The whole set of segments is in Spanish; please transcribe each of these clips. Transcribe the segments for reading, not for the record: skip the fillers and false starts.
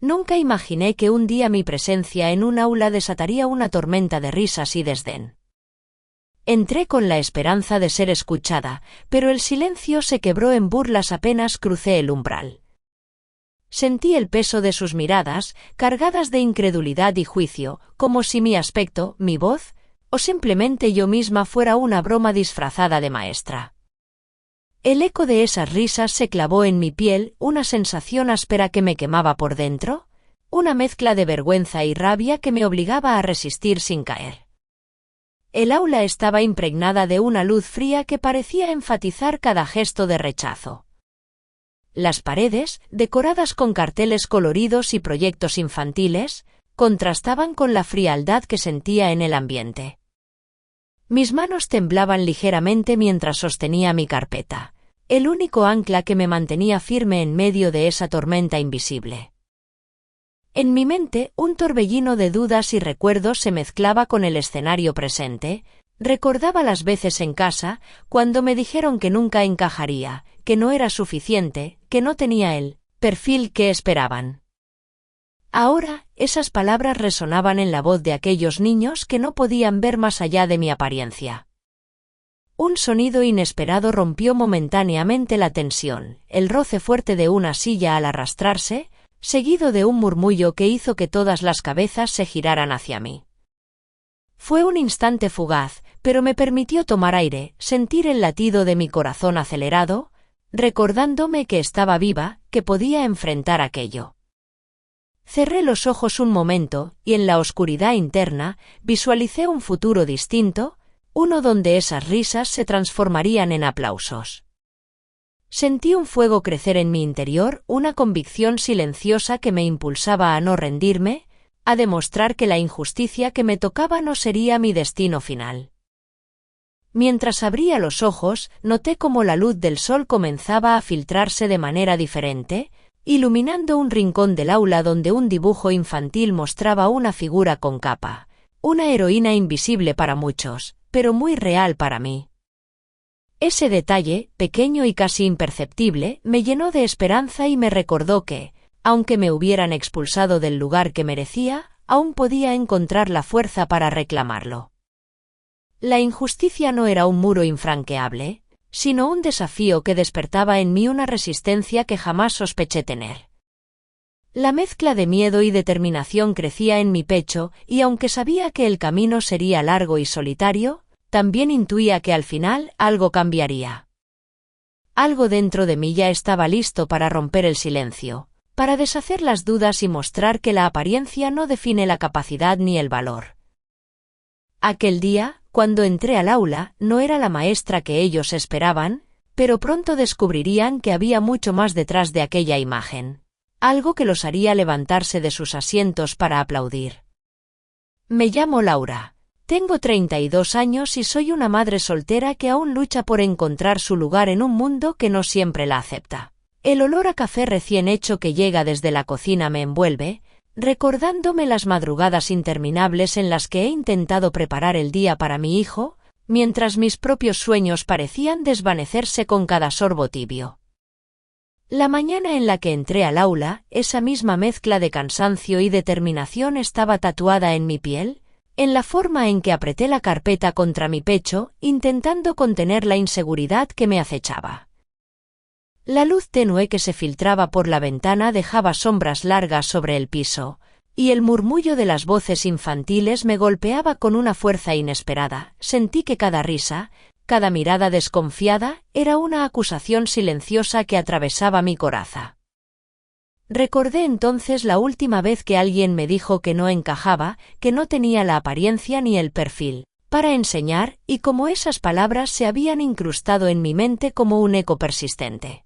Nunca imaginé que un día mi presencia en un aula desataría una tormenta de risas y desdén. Entré con la esperanza de ser escuchada, pero el silencio se quebró en burlas apenas crucé el umbral. Sentí el peso de sus miradas, cargadas de incredulidad y juicio, como si mi aspecto, mi voz, o simplemente yo misma fuera una broma disfrazada de maestra. El eco de esas risas se clavó en mi piel, una sensación áspera que me quemaba por dentro, una mezcla de vergüenza y rabia que me obligaba a resistir sin caer. El aula estaba impregnada de una luz fría que parecía enfatizar cada gesto de rechazo. Las paredes, decoradas con carteles coloridos y proyectos infantiles, contrastaban con la frialdad que sentía en el ambiente. Mis manos temblaban ligeramente mientras sostenía mi carpeta, el único ancla que me mantenía firme en medio de esa tormenta invisible. En mi mente, un torbellino de dudas y recuerdos se mezclaba con el escenario presente. Recordaba las veces en casa, cuando me dijeron que nunca encajaría, que no era suficiente, que no tenía el perfil que esperaban. Ahora, esas palabras resonaban en la voz de aquellos niños que no podían ver más allá de mi apariencia. Un sonido inesperado rompió momentáneamente la tensión, el roce fuerte de una silla al arrastrarse, seguido de un murmullo que hizo que todas las cabezas se giraran hacia mí. Fue un instante fugaz, pero me permitió tomar aire, sentir el latido de mi corazón acelerado, recordándome que estaba viva, que podía enfrentar aquello. Cerré los ojos un momento, y en la oscuridad interna, visualicé un futuro distinto, uno donde esas risas se transformarían en aplausos. Sentí un fuego crecer en mi interior, una convicción silenciosa que me impulsaba a no rendirme, a demostrar que la injusticia que me tocaba no sería mi destino final. Mientras abría los ojos, noté cómo la luz del sol comenzaba a filtrarse de manera diferente, iluminando un rincón del aula donde un dibujo infantil mostraba una figura con capa, una heroína invisible para muchos, pero muy real para mí. Ese detalle, pequeño y casi imperceptible, me llenó de esperanza y me recordó que, aunque me hubieran expulsado del lugar que merecía, aún podía encontrar la fuerza para reclamarlo. La injusticia no era un muro infranqueable, sino un desafío que despertaba en mí una resistencia que jamás sospeché tener. La mezcla de miedo y determinación crecía en mi pecho, y aunque sabía que el camino sería largo y solitario, también intuía que al final algo cambiaría. Algo dentro de mí ya estaba listo para romper el silencio, para deshacer las dudas y mostrar que la apariencia no define la capacidad ni el valor. Aquel día, cuando entré al aula, no era la maestra que ellos esperaban, pero pronto descubrirían que había mucho más detrás de aquella imagen, algo que los haría levantarse de sus asientos para aplaudir. Me llamo Laura. Tengo 32 años y soy una madre soltera que aún lucha por encontrar su lugar en un mundo que no siempre la acepta. El olor a café recién hecho que llega desde la cocina me envuelve, recordándome las madrugadas interminables en las que he intentado preparar el día para mi hijo, mientras mis propios sueños parecían desvanecerse con cada sorbo tibio. La mañana en la que entré al aula, esa misma mezcla de cansancio y determinación estaba tatuada en mi piel, en la forma en que apreté la carpeta contra mi pecho, intentando contener la inseguridad que me acechaba. La luz tenue que se filtraba por la ventana dejaba sombras largas sobre el piso, y el murmullo de las voces infantiles me golpeaba con una fuerza inesperada. Sentí que cada risa, cada mirada desconfiada, era una acusación silenciosa que atravesaba mi coraza. Recordé entonces la última vez que alguien me dijo que no encajaba, que no tenía la apariencia ni el perfil para enseñar, y cómo esas palabras se habían incrustado en mi mente como un eco persistente.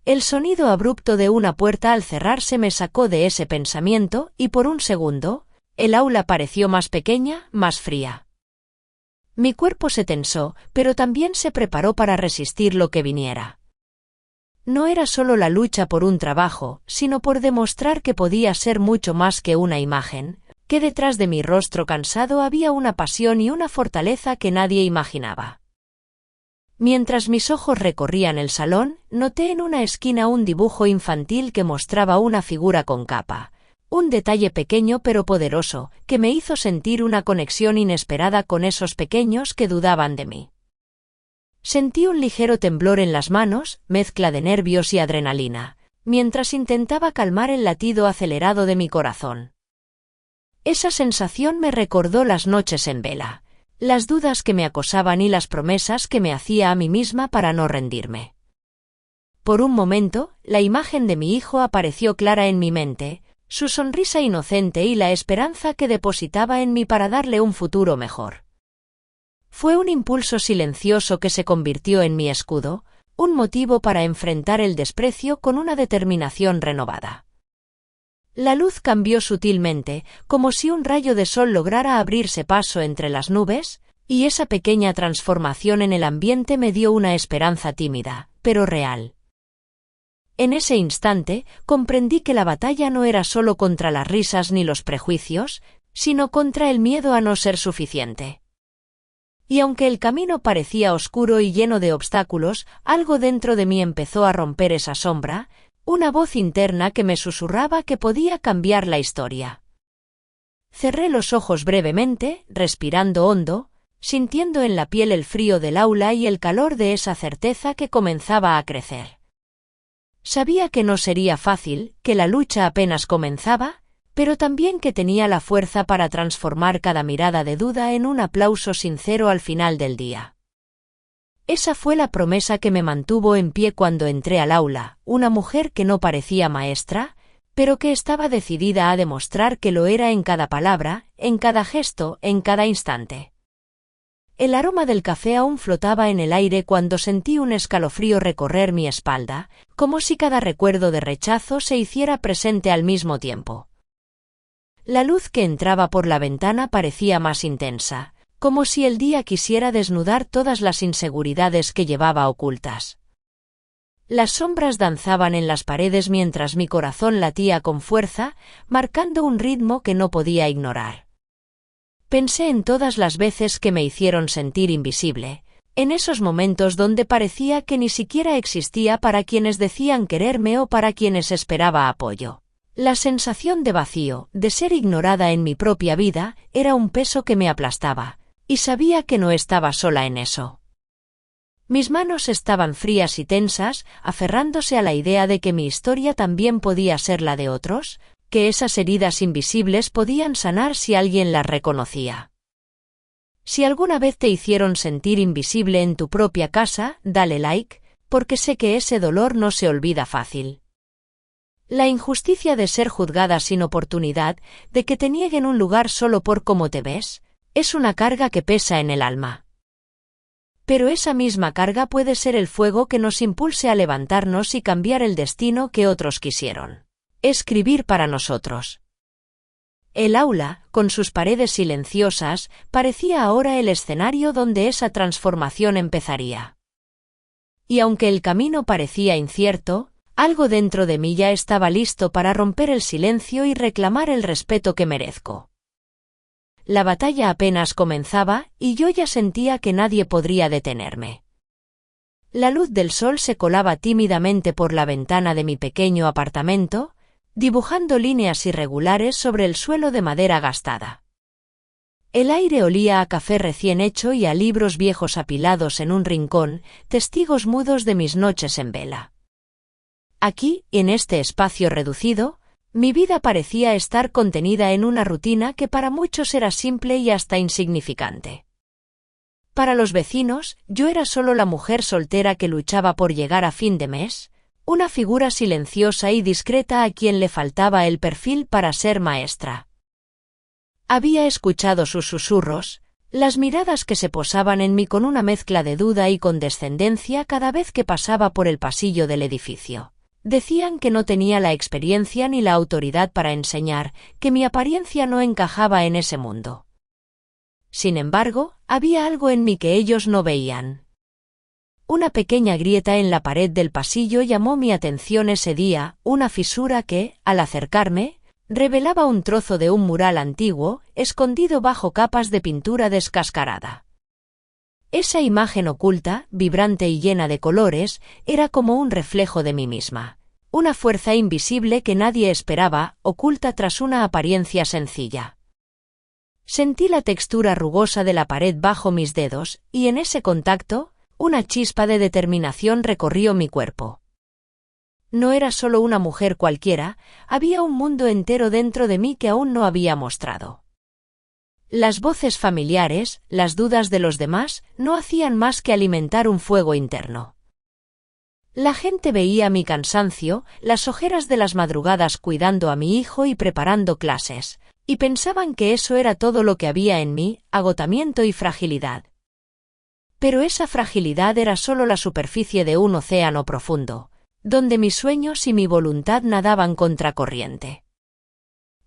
El sonido abrupto de una puerta al cerrarse me sacó de ese pensamiento, y por un segundo, el aula pareció más pequeña, más fría. Mi cuerpo se tensó, pero también se preparó para resistir lo que viniera. No era solo la lucha por un trabajo, sino por demostrar que podía ser mucho más que una imagen, que detrás de mi rostro cansado había una pasión y una fortaleza que nadie imaginaba. Mientras mis ojos recorrían el salón, noté en una esquina un dibujo infantil que mostraba una figura con capa. Un detalle pequeño pero poderoso, que me hizo sentir una conexión inesperada con esos pequeños que dudaban de mí. Sentí un ligero temblor en las manos, mezcla de nervios y adrenalina, mientras intentaba calmar el latido acelerado de mi corazón. Esa sensación me recordó las noches en vela, las dudas que me acosaban y las promesas que me hacía a mí misma para no rendirme. Por un momento, la imagen de mi hijo apareció clara en mi mente, su sonrisa inocente y la esperanza que depositaba en mí para darle un futuro mejor. Fue un impulso silencioso que se convirtió en mi escudo, un motivo para enfrentar el desprecio con una determinación renovada. La luz cambió sutilmente, como si un rayo de sol lograra abrirse paso entre las nubes, y esa pequeña transformación en el ambiente me dio una esperanza tímida, pero real. En ese instante, comprendí que la batalla no era solo contra las risas ni los prejuicios, sino contra el miedo a no ser suficiente. Y aunque el camino parecía oscuro y lleno de obstáculos, algo dentro de mí empezó a romper esa sombra, una voz interna que me susurraba que podía cambiar la historia. Cerré los ojos brevemente, respirando hondo, sintiendo en la piel el frío del aula y el calor de esa certeza que comenzaba a crecer. Sabía que no sería fácil, que la lucha apenas comenzaba, pero también que tenía la fuerza para transformar cada mirada de duda en un aplauso sincero al final del día. Esa fue la promesa que me mantuvo en pie cuando entré al aula, una mujer que no parecía maestra, pero que estaba decidida a demostrar que lo era en cada palabra, en cada gesto, en cada instante. El aroma del café aún flotaba en el aire cuando sentí un escalofrío recorrer mi espalda, como si cada recuerdo de rechazo se hiciera presente al mismo tiempo. La luz que entraba por la ventana parecía más intensa, como si el día quisiera desnudar todas las inseguridades que llevaba ocultas. Las sombras danzaban en las paredes mientras mi corazón latía con fuerza, marcando un ritmo que no podía ignorar. Pensé en todas las veces que me hicieron sentir invisible, en esos momentos donde parecía que ni siquiera existía para quienes decían quererme o para quienes esperaba apoyo. La sensación de vacío, de ser ignorada en mi propia vida, era un peso que me aplastaba, y sabía que no estaba sola en eso. Mis manos estaban frías y tensas, aferrándose a la idea de que mi historia también podía ser la de otros, que esas heridas invisibles podían sanar si alguien las reconocía. Si alguna vez te hicieron sentir invisible en tu propia casa, dale like, porque sé que ese dolor no se olvida fácil. La injusticia de ser juzgada sin oportunidad, de que te nieguen un lugar solo por cómo te ves, es una carga que pesa en el alma. Pero esa misma carga puede ser el fuego que nos impulse a levantarnos y cambiar el destino que otros quisieron escribir para nosotros. El aula, con sus paredes silenciosas, parecía ahora el escenario donde esa transformación empezaría. Y aunque el camino parecía incierto, algo dentro de mí ya estaba listo para romper el silencio y reclamar el respeto que merezco. La batalla apenas comenzaba, y yo ya sentía que nadie podría detenerme. La luz del sol se colaba tímidamente por la ventana de mi pequeño apartamento, dibujando líneas irregulares sobre el suelo de madera gastada. El aire olía a café recién hecho y a libros viejos apilados en un rincón, testigos mudos de mis noches en vela. Aquí, en este espacio reducido, mi vida parecía estar contenida en una rutina que para muchos era simple y hasta insignificante. Para los vecinos, yo era solo la mujer soltera que luchaba por llegar a fin de mes, una figura silenciosa y discreta a quien le faltaba el perfil para ser maestra. Había escuchado sus susurros, las miradas que se posaban en mí con una mezcla de duda y condescendencia cada vez que pasaba por el pasillo del edificio. Decían que no tenía la experiencia ni la autoridad para enseñar, que mi apariencia no encajaba en ese mundo. Sin embargo, había algo en mí que ellos no veían. Una pequeña grieta en la pared del pasillo llamó mi atención ese día, una fisura que, al acercarme, revelaba un trozo de un mural antiguo, escondido bajo capas de pintura descascarada. Esa imagen oculta, vibrante y llena de colores, era como un reflejo de mí misma. Una fuerza invisible que nadie esperaba, oculta tras una apariencia sencilla. Sentí la textura rugosa de la pared bajo mis dedos, y en ese contacto, una chispa de determinación recorrió mi cuerpo. No era solo una mujer cualquiera, había un mundo entero dentro de mí que aún no había mostrado. Las voces familiares, las dudas de los demás, no hacían más que alimentar un fuego interno. La gente veía mi cansancio, las ojeras de las madrugadas cuidando a mi hijo y preparando clases, y pensaban que eso era todo lo que había en mí, agotamiento y fragilidad. Pero esa fragilidad era solo la superficie de un océano profundo, donde mis sueños y mi voluntad nadaban contracorriente.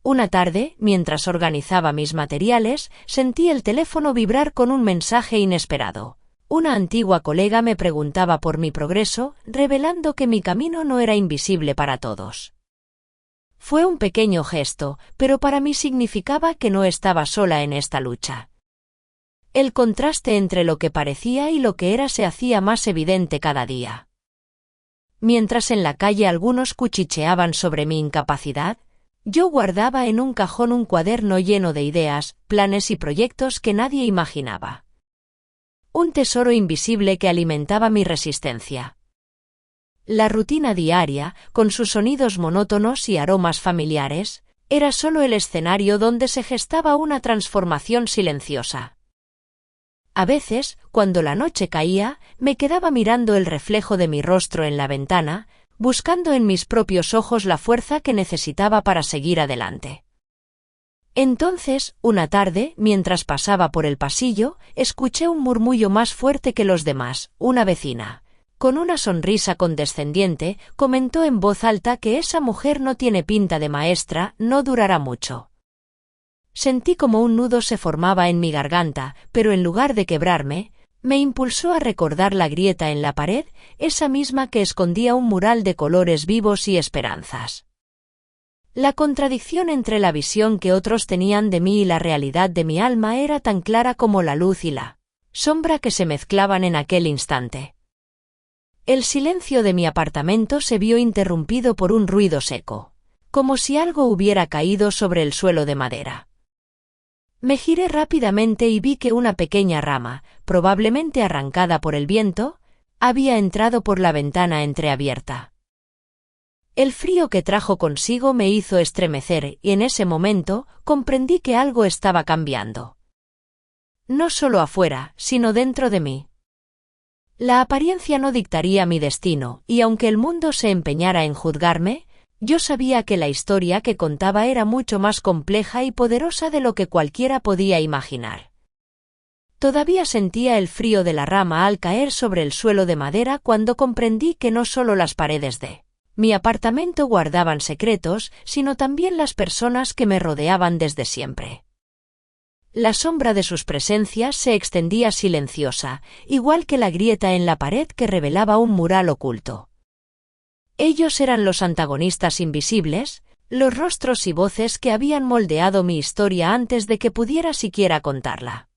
Una tarde, mientras organizaba mis materiales, sentí el teléfono vibrar con un mensaje inesperado. Una antigua colega me preguntaba por mi progreso, revelando que mi camino no era invisible para todos. Fue un pequeño gesto, pero para mí significaba que no estaba sola en esta lucha. El contraste entre lo que parecía y lo que era se hacía más evidente cada día. Mientras en la calle algunos cuchicheaban sobre mi incapacidad, yo guardaba en un cajón un cuaderno lleno de ideas, planes y proyectos que nadie imaginaba. Un tesoro invisible que alimentaba mi resistencia. La rutina diaria, con sus sonidos monótonos y aromas familiares, era solo el escenario donde se gestaba una transformación silenciosa. A veces, cuando la noche caía, me quedaba mirando el reflejo de mi rostro en la ventana, buscando en mis propios ojos la fuerza que necesitaba para seguir adelante. Entonces, una tarde, mientras pasaba por el pasillo, escuché un murmullo más fuerte que los demás. Una vecina, con una sonrisa condescendiente, comentó en voz alta que esa mujer no tiene pinta de maestra, no durará mucho. Sentí como un nudo se formaba en mi garganta, pero en lugar de quebrarme, me impulsó a recordar la grieta en la pared, esa misma que escondía un mural de colores vivos y esperanzas. La contradicción entre la visión que otros tenían de mí y la realidad de mi alma era tan clara como la luz y la sombra que se mezclaban en aquel instante. El silencio de mi apartamento se vio interrumpido por un ruido seco, como si algo hubiera caído sobre el suelo de madera. Me giré rápidamente y vi que una pequeña rama, probablemente arrancada por el viento, había entrado por la ventana entreabierta. El frío que trajo consigo me hizo estremecer y en ese momento comprendí que algo estaba cambiando. No solo afuera, sino dentro de mí. La apariencia no dictaría mi destino, y aunque el mundo se empeñara en juzgarme, yo sabía que la historia que contaba era mucho más compleja y poderosa de lo que cualquiera podía imaginar. Todavía sentía el frío de la rama al caer sobre el suelo de madera cuando comprendí que no solo las paredes de mi apartamento guardaban secretos, sino también las personas que me rodeaban desde siempre. La sombra de sus presencias se extendía silenciosa, igual que la grieta en la pared que revelaba un mural oculto. Ellos eran los antagonistas invisibles, los rostros y voces que habían moldeado mi historia antes de que pudiera siquiera contarla.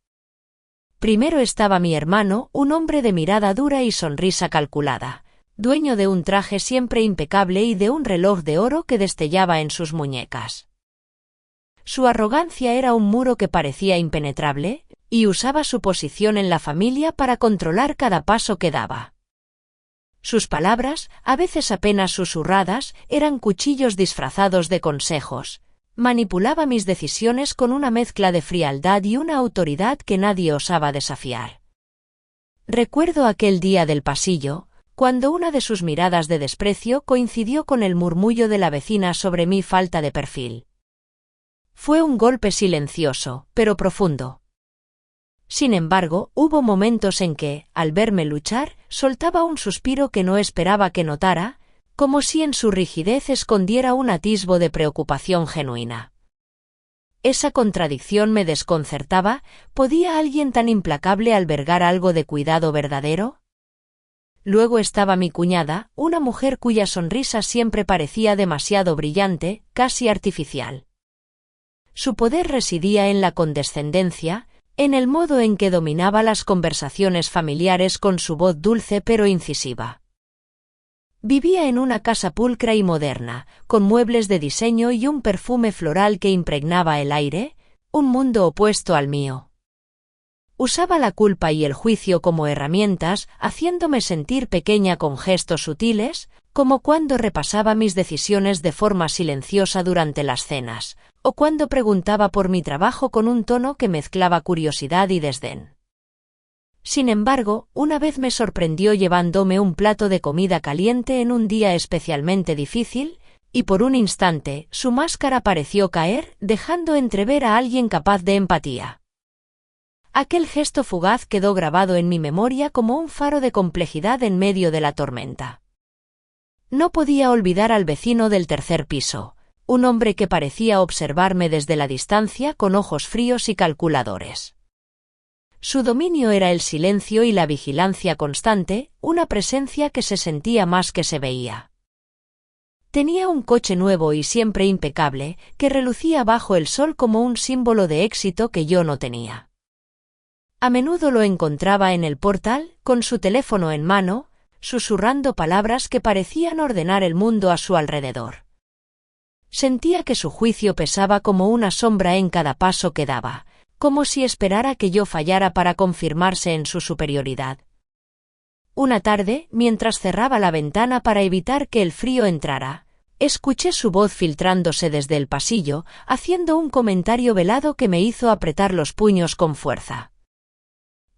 Primero estaba mi hermano, un hombre de mirada dura y sonrisa calculada, dueño de un traje siempre impecable y de un reloj de oro que destellaba en sus muñecas. Su arrogancia era un muro que parecía impenetrable, y usaba su posición en la familia para controlar cada paso que daba. Sus palabras, a veces apenas susurradas, eran cuchillos disfrazados de consejos. Manipulaba mis decisiones con una mezcla de frialdad y una autoridad que nadie osaba desafiar. Recuerdo aquel día del pasillo, cuando una de sus miradas de desprecio coincidió con el murmullo de la vecina sobre mi falta de perfil. Fue un golpe silencioso, pero profundo. Sin embargo, hubo momentos en que, al verme luchar, soltaba un suspiro que no esperaba que notara, como si en su rigidez escondiera un atisbo de preocupación genuina. Esa contradicción me desconcertaba. ¿Podía alguien tan implacable albergar algo de cuidado verdadero? Luego estaba mi cuñada, una mujer cuya sonrisa siempre parecía demasiado brillante, casi artificial. Su poder residía en la condescendencia, en el modo en que dominaba las conversaciones familiares con su voz dulce pero incisiva. Vivía en una casa pulcra y moderna, con muebles de diseño y un perfume floral que impregnaba el aire, un mundo opuesto al mío. Usaba la culpa y el juicio como herramientas, haciéndome sentir pequeña con gestos sutiles, como cuando repasaba mis decisiones de forma silenciosa durante las cenas, o cuando preguntaba por mi trabajo con un tono que mezclaba curiosidad y desdén. Sin embargo, una vez me sorprendió llevándome un plato de comida caliente en un día especialmente difícil, y por un instante su máscara pareció caer, dejando entrever a alguien capaz de empatía. Aquel gesto fugaz quedó grabado en mi memoria como un faro de complejidad en medio de la tormenta. No podía olvidar al vecino del tercer piso, un hombre que parecía observarme desde la distancia con ojos fríos y calculadores. Su dominio era el silencio y la vigilancia constante, una presencia que se sentía más que se veía. Tenía un coche nuevo y siempre impecable, que relucía bajo el sol como un símbolo de éxito que yo no tenía. A menudo lo encontraba en el portal, con su teléfono en mano, susurrando palabras que parecían ordenar el mundo a su alrededor. Sentía que su juicio pesaba como una sombra en cada paso que daba, como si esperara que yo fallara para confirmarse en su superioridad. Una tarde, mientras cerraba la ventana para evitar que el frío entrara, escuché su voz filtrándose desde el pasillo, haciendo un comentario velado que me hizo apretar los puños con fuerza.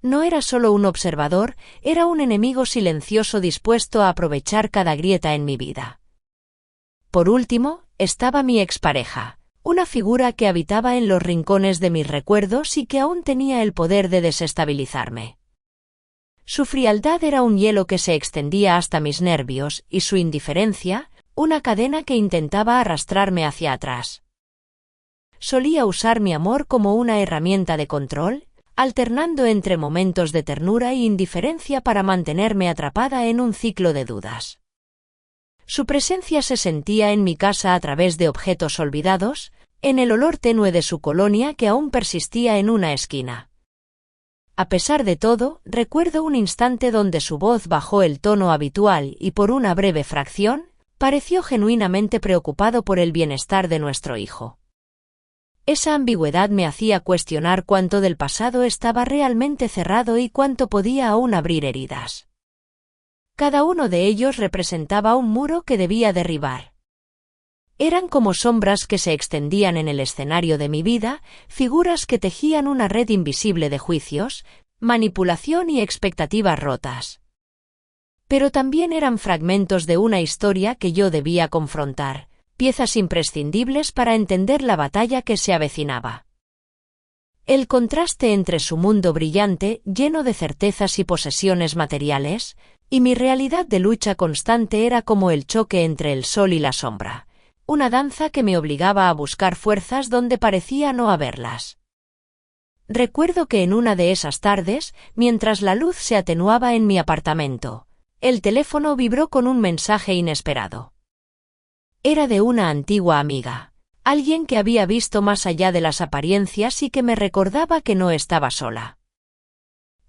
No era solo un observador, era un enemigo silencioso dispuesto a aprovechar cada grieta en mi vida. Por último, estaba mi expareja, una figura que habitaba en los rincones de mis recuerdos y que aún tenía el poder de desestabilizarme. Su frialdad era un hielo que se extendía hasta mis nervios, y su indiferencia, una cadena que intentaba arrastrarme hacia atrás. Solía usar mi amor como una herramienta de control, alternando entre momentos de ternura e indiferencia para mantenerme atrapada en un ciclo de dudas. Su presencia se sentía en mi casa a través de objetos olvidados, en el olor tenue de su colonia que aún persistía en una esquina. A pesar de todo, recuerdo un instante donde su voz bajó el tono habitual y por una breve fracción, pareció genuinamente preocupado por el bienestar de nuestro hijo. Esa ambigüedad me hacía cuestionar cuánto del pasado estaba realmente cerrado y cuánto podía aún abrir heridas. Cada uno de ellos representaba un muro que debía derribar. Eran como sombras que se extendían en el escenario de mi vida, figuras que tejían una red invisible de juicios, manipulación y expectativas rotas. Pero también eran fragmentos de una historia que yo debía confrontar, piezas imprescindibles para entender la batalla que se avecinaba. El contraste entre su mundo brillante, lleno de certezas y posesiones materiales, y mi realidad de lucha constante era como el choque entre el sol y la sombra, una danza que me obligaba a buscar fuerzas donde parecía no haberlas. Recuerdo que en una de esas tardes, mientras la luz se atenuaba en mi apartamento, el teléfono vibró con un mensaje inesperado. Era de una antigua amiga, alguien que había visto más allá de las apariencias y que me recordaba que no estaba sola.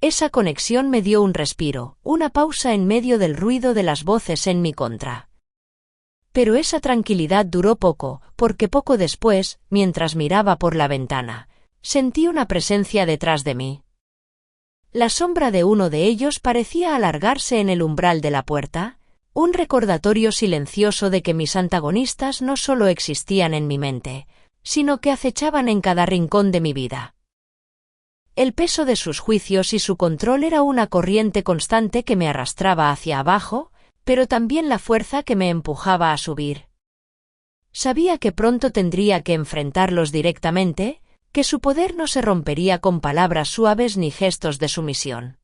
Esa conexión me dio un respiro, una pausa en medio del ruido de las voces en mi contra. Pero esa tranquilidad duró poco, porque poco después, mientras miraba por la ventana, sentí una presencia detrás de mí. La sombra de uno de ellos parecía alargarse en el umbral de la puerta, un recordatorio silencioso de que mis antagonistas no solo existían en mi mente, sino que acechaban en cada rincón de mi vida. El peso de sus juicios y su control era una corriente constante que me arrastraba hacia abajo, pero también la fuerza que me empujaba a subir. Sabía que pronto tendría que enfrentarlos directamente, que su poder no se rompería con palabras suaves ni gestos de sumisión.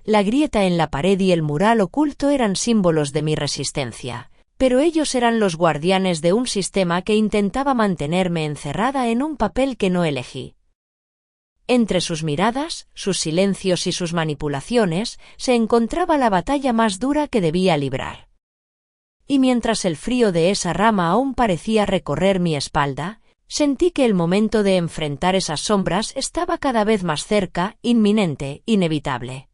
La grieta en la pared y el mural oculto eran símbolos de mi resistencia, pero ellos eran los guardianes de un sistema que intentaba mantenerme encerrada en un papel que no elegí. Entre sus miradas, sus silencios y sus manipulaciones, se encontraba la batalla más dura que debía librar. Y mientras el frío de esa rama aún parecía recorrer mi espalda, Sentí que el momento de enfrentar esas sombras estaba cada vez más cerca, inminente, inevitable.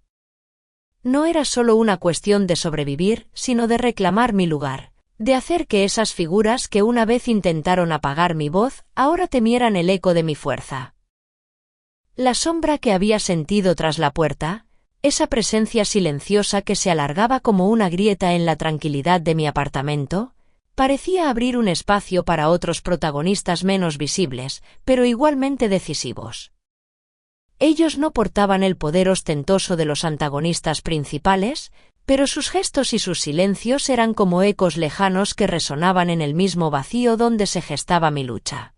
No era solo una cuestión de sobrevivir, sino de reclamar mi lugar, de hacer que esas figuras que una vez intentaron apagar mi voz, ahora temieran el eco de mi fuerza. La sombra que había sentido tras la puerta, esa presencia silenciosa que se alargaba como una grieta en la tranquilidad de mi apartamento, parecía abrir un espacio para otros protagonistas menos visibles, pero igualmente decisivos. Ellos no portaban el poder ostentoso de los antagonistas principales, pero sus gestos y sus silencios eran como ecos lejanos que resonaban en el mismo vacío donde se gestaba mi lucha.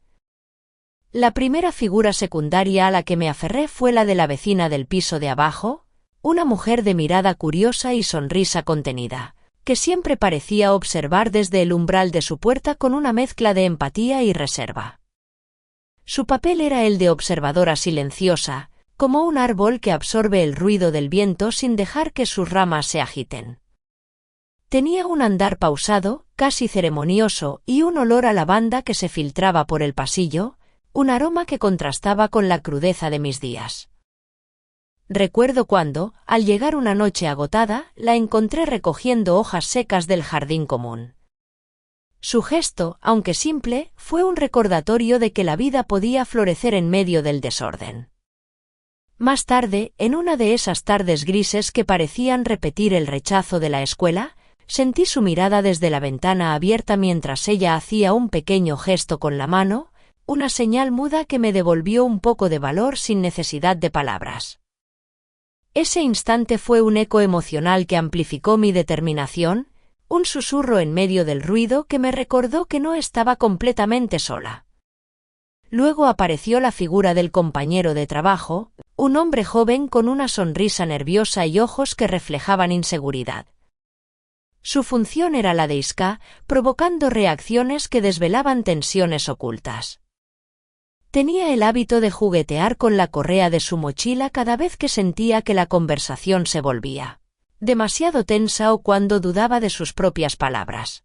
La primera figura secundaria a la que me aferré fue la de la vecina del piso de abajo, una mujer de mirada curiosa y sonrisa contenida, que siempre parecía observar desde el umbral de su puerta con una mezcla de empatía y reserva. Su papel era el de observadora silenciosa, como un árbol que absorbe el ruido del viento sin dejar que sus ramas se agiten. Tenía un andar pausado, casi ceremonioso, y un olor a lavanda que se filtraba por el pasillo, un aroma que contrastaba con la crudeza de mis días. Recuerdo cuando, al llegar una noche agotada, la encontré recogiendo hojas secas del jardín común. Su gesto, aunque simple, fue un recordatorio de que la vida podía florecer en medio del desorden. Más tarde, en una de esas tardes grises que parecían repetir el rechazo de la escuela, sentí su mirada desde la ventana abierta mientras ella hacía un pequeño gesto con la mano, una señal muda que me devolvió un poco de valor sin necesidad de palabras. Ese instante fue un eco emocional que amplificó mi determinación, un susurro en medio del ruido que me recordó que no estaba completamente sola. Luego apareció la figura del compañero de trabajo, un hombre joven con una sonrisa nerviosa y ojos que reflejaban inseguridad. Su función era la de isca, provocando reacciones que desvelaban tensiones ocultas. Tenía el hábito de juguetear con la correa de su mochila cada vez que sentía que la conversación se volvía demasiado tensa o cuando dudaba de sus propias palabras.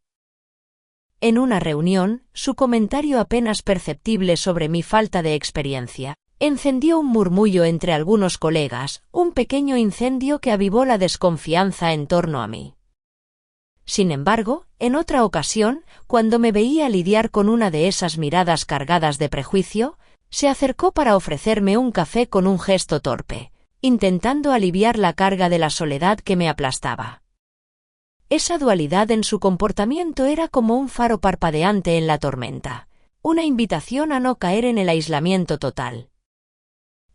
En una reunión, su comentario apenas perceptible sobre mi falta de experiencia encendió un murmullo entre algunos colegas, un pequeño incendio que avivó la desconfianza en torno a mí. Sin embargo, en otra ocasión, cuando me veía lidiar con una de esas miradas cargadas de prejuicio, se acercó para ofrecerme un café con un gesto torpe, intentando aliviar la carga de la soledad que me aplastaba. Esa dualidad en su comportamiento era como un faro parpadeante en la tormenta, una invitación a no caer en el aislamiento total.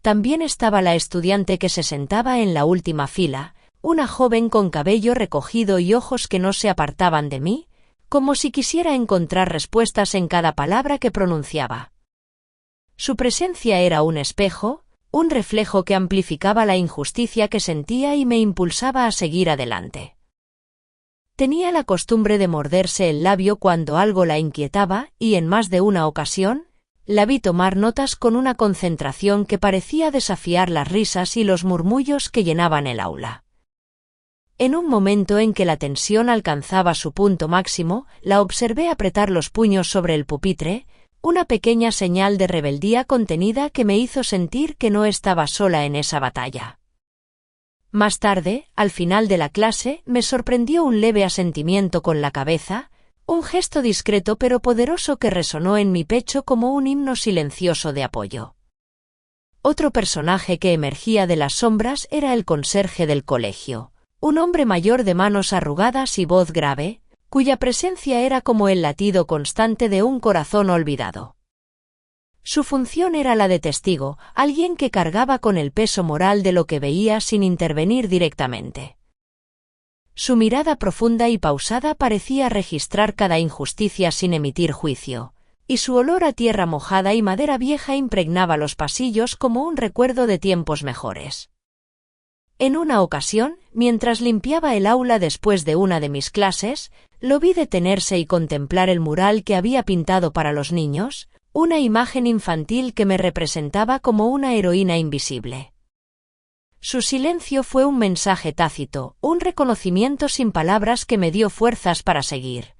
También estaba la estudiante que se sentaba en la última fila, una joven con cabello recogido y ojos que no se apartaban de mí, como si quisiera encontrar respuestas en cada palabra que pronunciaba. Su presencia era un espejo, un reflejo que amplificaba la injusticia que sentía y me impulsaba a seguir adelante. Tenía la costumbre de morderse el labio cuando algo la inquietaba y en más de una ocasión, la vi tomar notas con una concentración que parecía desafiar las risas y los murmullos que llenaban el aula. En un momento en que la tensión alcanzaba su punto máximo, la observé apretar los puños sobre el pupitre, una pequeña señal de rebeldía contenida que me hizo sentir que no estaba sola en esa batalla. Más tarde, al final de la clase, me sorprendió un leve asentimiento con la cabeza, un gesto discreto pero poderoso que resonó en mi pecho como un himno silencioso de apoyo. Otro personaje que emergía de las sombras era el conserje del colegio, un hombre mayor de manos arrugadas y voz grave, cuya presencia era como el latido constante de un corazón olvidado. Su función era la de testigo, alguien que cargaba con el peso moral de lo que veía sin intervenir directamente. Su mirada profunda y pausada parecía registrar cada injusticia sin emitir juicio, y su olor a tierra mojada y madera vieja impregnaba los pasillos como un recuerdo de tiempos mejores. En una ocasión, mientras limpiaba el aula después de una de mis clases, lo vi detenerse y contemplar el mural que había pintado para los niños, una imagen infantil que me representaba como una heroína invisible. Su silencio fue un mensaje tácito, un reconocimiento sin palabras que me dio fuerzas para seguir.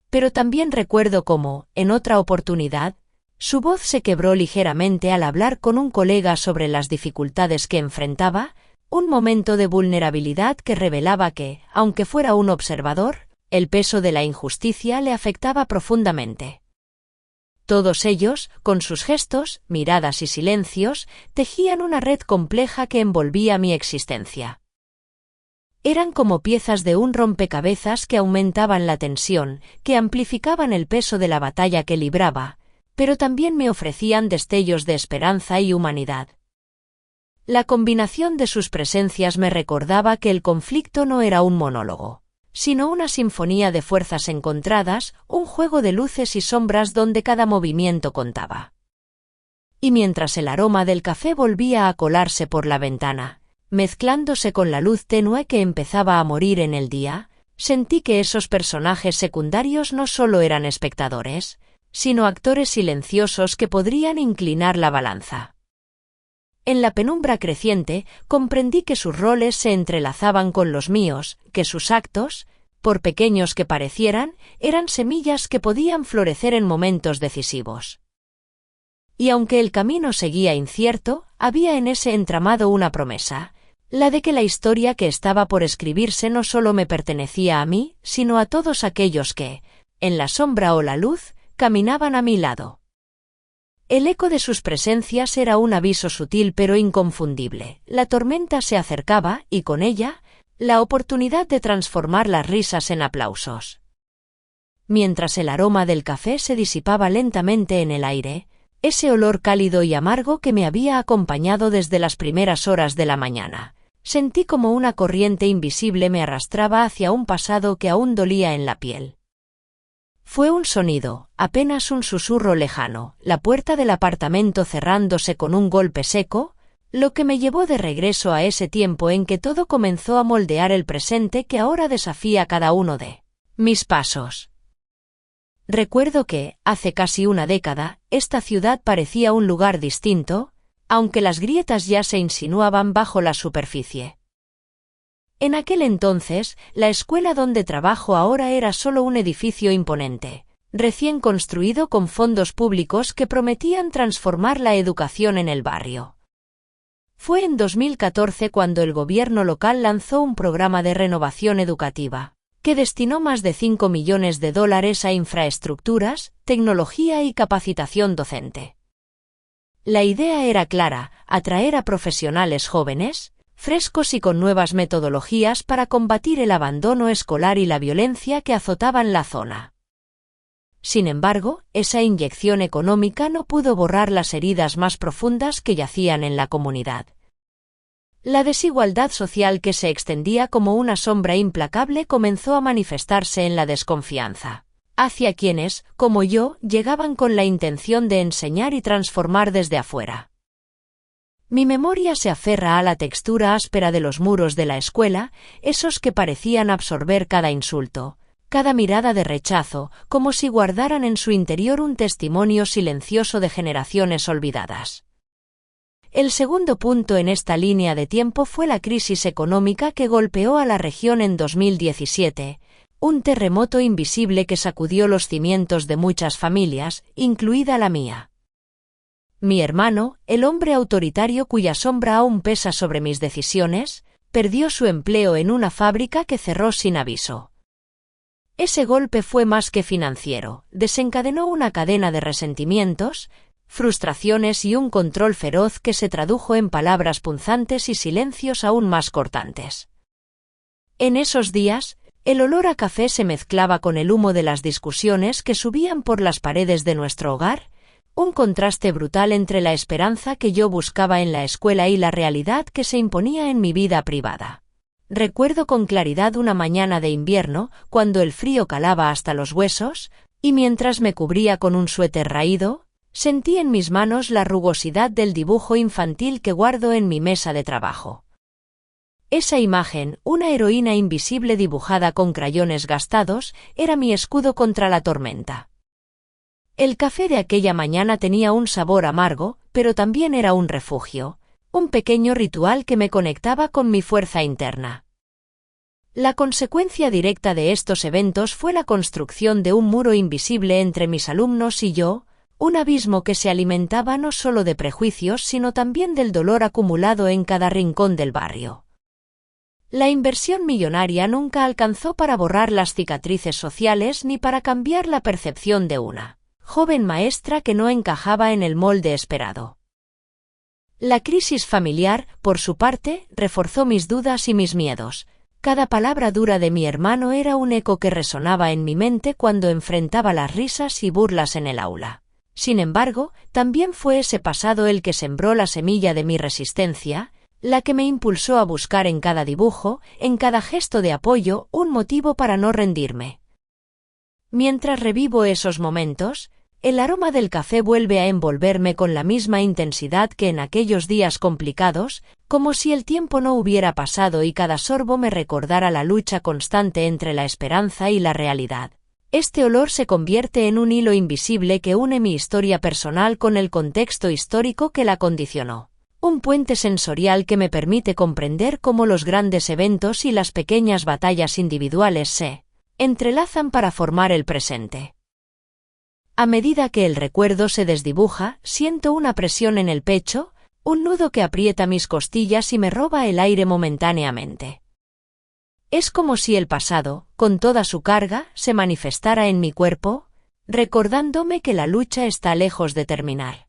Pero también recuerdo cómo, en otra oportunidad, Su voz se quebró ligeramente al hablar con un colega sobre las dificultades que enfrentaba, un momento de vulnerabilidad que revelaba que, aunque fuera un observador, el peso de la injusticia le afectaba profundamente. Todos ellos, con sus gestos, miradas y silencios, tejían una red compleja que envolvía mi existencia. Eran como piezas de un rompecabezas que aumentaban la tensión, que amplificaban el peso de la batalla que libraba, pero también me ofrecían destellos de esperanza y humanidad. La combinación de sus presencias me recordaba que el conflicto no era un monólogo, sino una sinfonía de fuerzas encontradas, un juego de luces y sombras donde cada movimiento contaba. Y mientras el aroma del café volvía a colarse por la ventana, mezclándose con la luz tenue que empezaba a morir en el día, sentí que esos personajes secundarios no solo eran espectadores, sino actores silenciosos que podrían inclinar la balanza. En la penumbra creciente, comprendí que sus roles se entrelazaban con los míos, que sus actos, por pequeños que parecieran, eran semillas que podían florecer en momentos decisivos. Y aunque el camino seguía incierto, había en ese entramado una promesa, la de que la historia que estaba por escribirse no solo me pertenecía a mí, sino a todos aquellos que, en la sombra o la luz, caminaban a mi lado. El eco de sus presencias era un aviso sutil pero inconfundible. La tormenta se acercaba, y con ella, la oportunidad de transformar las risas en aplausos. Mientras el aroma del café se disipaba lentamente en el aire, ese olor cálido y amargo que me había acompañado desde las primeras horas de la mañana, sentí como una corriente invisible me arrastraba hacia un pasado que aún dolía en la piel. Fue un sonido, apenas un susurro lejano, la puerta del apartamento cerrándose con un golpe seco, lo que me llevó de regreso a ese tiempo en que todo comenzó a moldear el presente que ahora desafía cada uno de mis pasos. Recuerdo que, hace casi una década, esta ciudad parecía un lugar distinto, aunque las grietas ya se insinuaban bajo la superficie. En aquel entonces, la escuela donde trabajo ahora era solo un edificio imponente, recién construido con fondos públicos que prometían transformar la educación en el barrio. Fue en 2014 cuando el gobierno local lanzó un programa de renovación educativa, que destinó más de $5 millones a infraestructuras, tecnología y capacitación docente. La idea era clara: atraer a profesionales jóvenes, frescos y con nuevas metodologías para combatir el abandono escolar y la violencia que azotaban la zona. Sin embargo, esa inyección económica no pudo borrar las heridas más profundas que yacían en la comunidad. La desigualdad social que se extendía como una sombra implacable comenzó a manifestarse en la desconfianza hacia quienes, como yo, llegaban con la intención de enseñar y transformar desde afuera. Mi memoria se aferra a la textura áspera de los muros de la escuela, esos que parecían absorber cada insulto, cada mirada de rechazo, como si guardaran en su interior un testimonio silencioso de generaciones olvidadas. El segundo punto en esta línea de tiempo fue la crisis económica que golpeó a la región en 2017, un terremoto invisible que sacudió los cimientos de muchas familias, incluida la mía. Mi hermano, el hombre autoritario cuya sombra aún pesa sobre mis decisiones, perdió su empleo en una fábrica que cerró sin aviso. Ese golpe fue más que financiero, desencadenó una cadena de resentimientos, frustraciones y un control feroz que se tradujo en palabras punzantes y silencios aún más cortantes. En esos días, el olor a café se mezclaba con el humo de las discusiones que subían por las paredes de nuestro hogar, un contraste brutal entre la esperanza que yo buscaba en la escuela y la realidad que se imponía en mi vida privada. Recuerdo con claridad una mañana de invierno, cuando el frío calaba hasta los huesos, y mientras me cubría con un suéter raído, sentí en mis manos la rugosidad del dibujo infantil que guardo en mi mesa de trabajo. Esa imagen, una heroína invisible dibujada con crayones gastados, era mi escudo contra la tormenta. El café de aquella mañana tenía un sabor amargo, pero también era un refugio, un pequeño ritual que me conectaba con mi fuerza interna. La consecuencia directa de estos eventos fue la construcción de un muro invisible entre mis alumnos y yo, un abismo que se alimentaba no solo de prejuicios sino también del dolor acumulado en cada rincón del barrio. La inversión millonaria nunca alcanzó para borrar las cicatrices sociales ni para cambiar la percepción de una joven maestra que no encajaba en el molde esperado. La crisis familiar, por su parte, reforzó mis dudas y mis miedos. Cada palabra dura de mi hermano era un eco que resonaba en mi mente cuando enfrentaba las risas y burlas en el aula. Sin embargo, también fue ese pasado el que sembró la semilla de mi resistencia, la que me impulsó a buscar en cada dibujo, en cada gesto de apoyo, un motivo para no rendirme. Mientras revivo esos momentos, el aroma del café vuelve a envolverme con la misma intensidad que en aquellos días complicados, como si el tiempo no hubiera pasado y cada sorbo me recordara la lucha constante entre la esperanza y la realidad. Este olor se convierte en un hilo invisible que une mi historia personal con el contexto histórico que la condicionó. Un puente sensorial que me permite comprender cómo los grandes eventos y las pequeñas batallas individuales se entrelazan para formar el presente. A medida que el recuerdo se desdibuja, siento una presión en el pecho, un nudo que aprieta mis costillas y me roba el aire momentáneamente. Es como si el pasado, con toda su carga, se manifestara en mi cuerpo, recordándome que la lucha está lejos de terminar.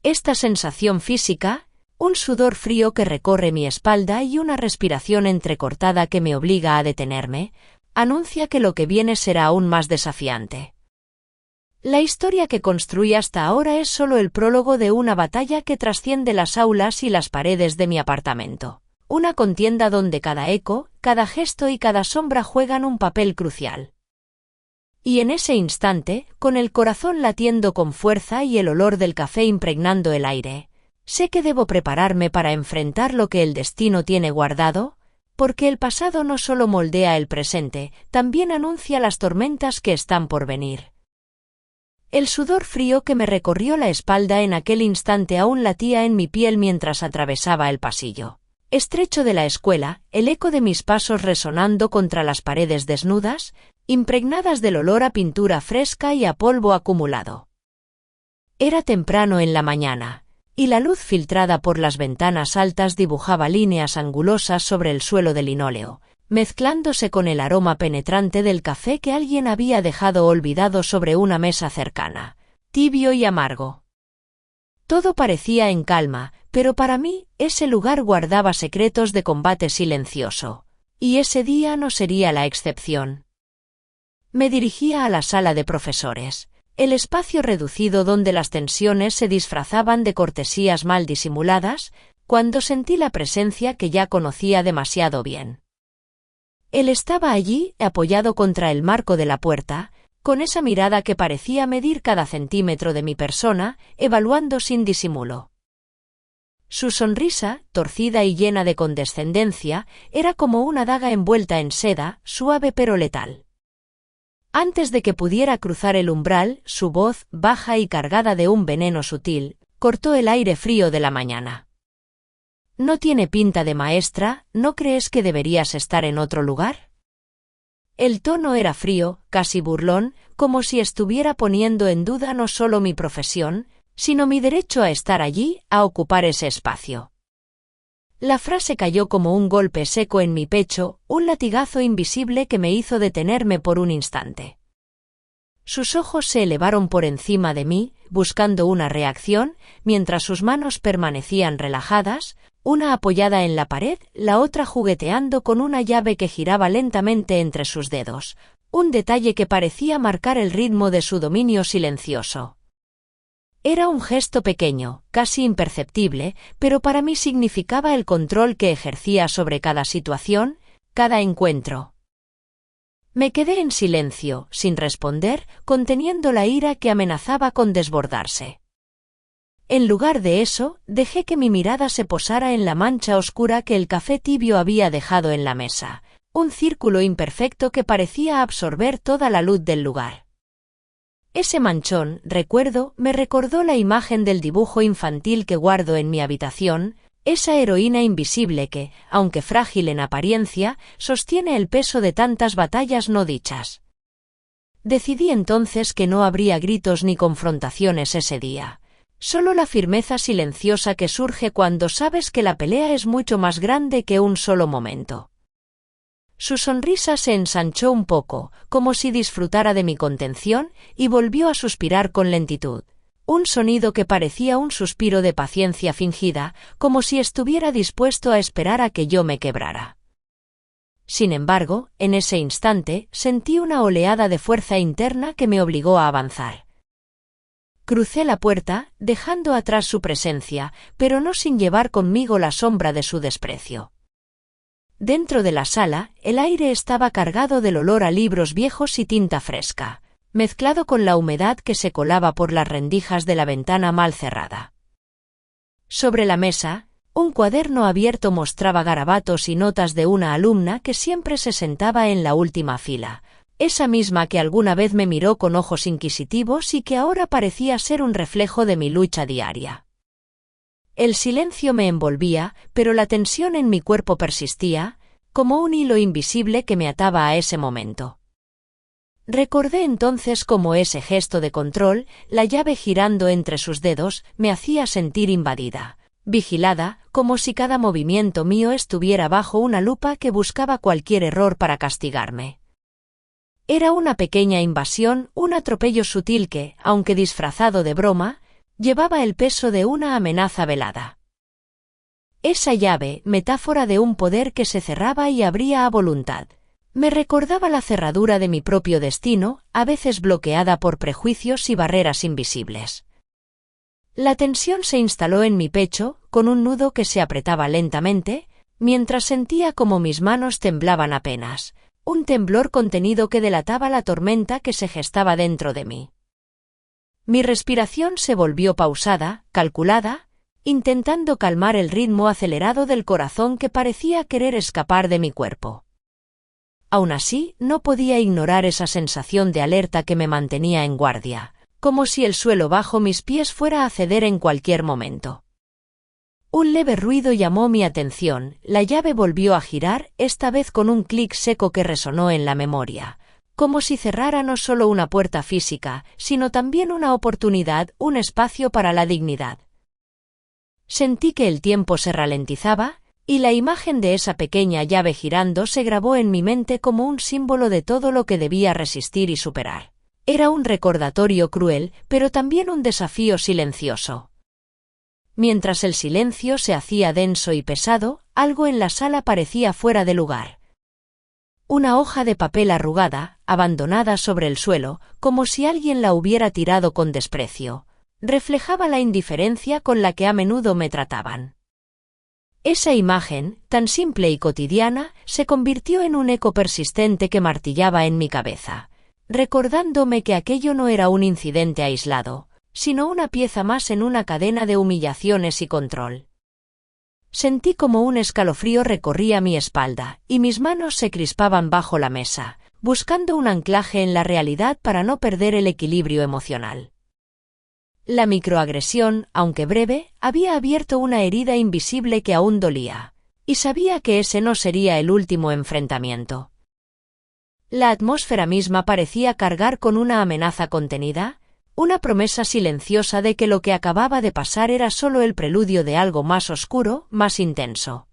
Esta sensación física, un sudor frío que recorre mi espalda y una respiración entrecortada que me obliga a detenerme, anuncia que lo que viene será aún más desafiante. La historia que construí hasta ahora es solo el prólogo de una batalla que trasciende las aulas y las paredes de mi apartamento. Una contienda donde cada eco, cada gesto y cada sombra juegan un papel crucial. Y en ese instante, con el corazón latiendo con fuerza y el olor del café impregnando el aire, sé que debo prepararme para enfrentar lo que el destino tiene guardado, porque el pasado no solo moldea el presente, también anuncia las tormentas que están por venir. El sudor frío que me recorrió la espalda en aquel instante aún latía en mi piel mientras atravesaba el pasillo estrecho de la escuela, el eco de mis pasos resonando contra las paredes desnudas, impregnadas del olor a pintura fresca y a polvo acumulado. Era temprano en la mañana, y la luz filtrada por las ventanas altas dibujaba líneas angulosas sobre el suelo de linóleo, mezclándose con el aroma penetrante del café que alguien había dejado olvidado sobre una mesa cercana, tibio y amargo. Todo parecía en calma, pero para mí, ese lugar guardaba secretos de combate silencioso, y ese día no sería la excepción. Me dirigía a la sala de profesores, el espacio reducido donde las tensiones se disfrazaban de cortesías mal disimuladas, cuando sentí la presencia que ya conocía demasiado bien. Él estaba allí, apoyado contra el marco de la puerta, con esa mirada que parecía medir cada centímetro de mi persona, evaluando sin disimulo. Su sonrisa, torcida y llena de condescendencia, era como una daga envuelta en seda, suave pero letal. Antes de que pudiera cruzar el umbral, su voz, baja y cargada de un veneno sutil, cortó el aire frío de la mañana. «¿No tiene pinta de maestra? ¿No crees que deberías estar en otro lugar?» El tono era frío, casi burlón, como si estuviera poniendo en duda no solo mi profesión, sino mi derecho a estar allí, a ocupar ese espacio. La frase cayó como un golpe seco en mi pecho, un latigazo invisible que me hizo detenerme por un instante. Sus ojos se elevaron por encima de mí, buscando una reacción, mientras sus manos permanecían relajadas, una apoyada en la pared, la otra jugueteando con una llave que giraba lentamente entre sus dedos, un detalle que parecía marcar el ritmo de su dominio silencioso. Era un gesto pequeño, casi imperceptible, pero para mí significaba el control que ejercía sobre cada situación, cada encuentro. Me quedé en silencio, sin responder, conteniendo la ira que amenazaba con desbordarse. En lugar de eso, dejé que mi mirada se posara en la mancha oscura que el café tibio había dejado en la mesa, un círculo imperfecto que parecía absorber toda la luz del lugar. Ese manchón, recuerdo, me recordó la imagen del dibujo infantil que guardo en mi habitación, esa heroína invisible que, aunque frágil en apariencia, sostiene el peso de tantas batallas no dichas. Decidí entonces que no habría gritos ni confrontaciones ese día. Solo la firmeza silenciosa que surge cuando sabes que la pelea es mucho más grande que un solo momento. Su sonrisa se ensanchó un poco, como si disfrutara de mi contención, y volvió a suspirar con lentitud. Un sonido que parecía un suspiro de paciencia fingida, como si estuviera dispuesto a esperar a que yo me quebrara. Sin embargo, en ese instante, sentí una oleada de fuerza interna que me obligó a avanzar. Crucé la puerta, dejando atrás su presencia, pero no sin llevar conmigo la sombra de su desprecio. Dentro de la sala, el aire estaba cargado del olor a libros viejos y tinta fresca, mezclado con la humedad que se colaba por las rendijas de la ventana mal cerrada. Sobre la mesa, un cuaderno abierto mostraba garabatos y notas de una alumna que siempre se sentaba en la última fila, esa misma que alguna vez me miró con ojos inquisitivos y que ahora parecía ser un reflejo de mi lucha diaria. El silencio me envolvía, pero la tensión en mi cuerpo persistía, como un hilo invisible que me ataba a ese momento. Recordé entonces cómo ese gesto de control, la llave girando entre sus dedos, me hacía sentir invadida, vigilada, como si cada movimiento mío estuviera bajo una lupa que buscaba cualquier error para castigarme. Era una pequeña invasión, un atropello sutil que, aunque disfrazado de broma, llevaba el peso de una amenaza velada. Esa llave, metáfora de un poder que se cerraba y abría a voluntad, me recordaba la cerradura de mi propio destino, a veces bloqueada por prejuicios y barreras invisibles. La tensión se instaló en mi pecho, con un nudo que se apretaba lentamente, mientras sentía como mis manos temblaban apenas, un temblor contenido que delataba la tormenta que se gestaba dentro de mí. Mi respiración se volvió pausada, calculada, intentando calmar el ritmo acelerado del corazón que parecía querer escapar de mi cuerpo. Aún así, no podía ignorar esa sensación de alerta que me mantenía en guardia, como si el suelo bajo mis pies fuera a ceder en cualquier momento. Un leve ruido llamó mi atención, la llave volvió a girar, esta vez con un clic seco que resonó en la memoria, como si cerrara no solo una puerta física, sino también una oportunidad, un espacio para la dignidad. Sentí que el tiempo se ralentizaba, y la imagen de esa pequeña llave girando se grabó en mi mente como un símbolo de todo lo que debía resistir y superar. Era un recordatorio cruel, pero también un desafío silencioso. Mientras el silencio se hacía denso y pesado, algo en la sala parecía fuera de lugar. Una hoja de papel arrugada, abandonada sobre el suelo, como si alguien la hubiera tirado con desprecio, reflejaba la indiferencia con la que a menudo me trataban. Esa imagen, tan simple y cotidiana, se convirtió en un eco persistente que martillaba en mi cabeza, recordándome que aquello no era un incidente aislado, sino una pieza más en una cadena de humillaciones y control. Sentí como un escalofrío recorría mi espalda, y mis manos se crispaban bajo la mesa, buscando un anclaje en la realidad para no perder el equilibrio emocional. La microagresión, aunque breve, había abierto una herida invisible que aún dolía, y sabía que ese no sería el último enfrentamiento. La atmósfera misma parecía cargar con una amenaza contenida, una promesa silenciosa de que lo que acababa de pasar era solo el preludio de algo más oscuro, más intenso.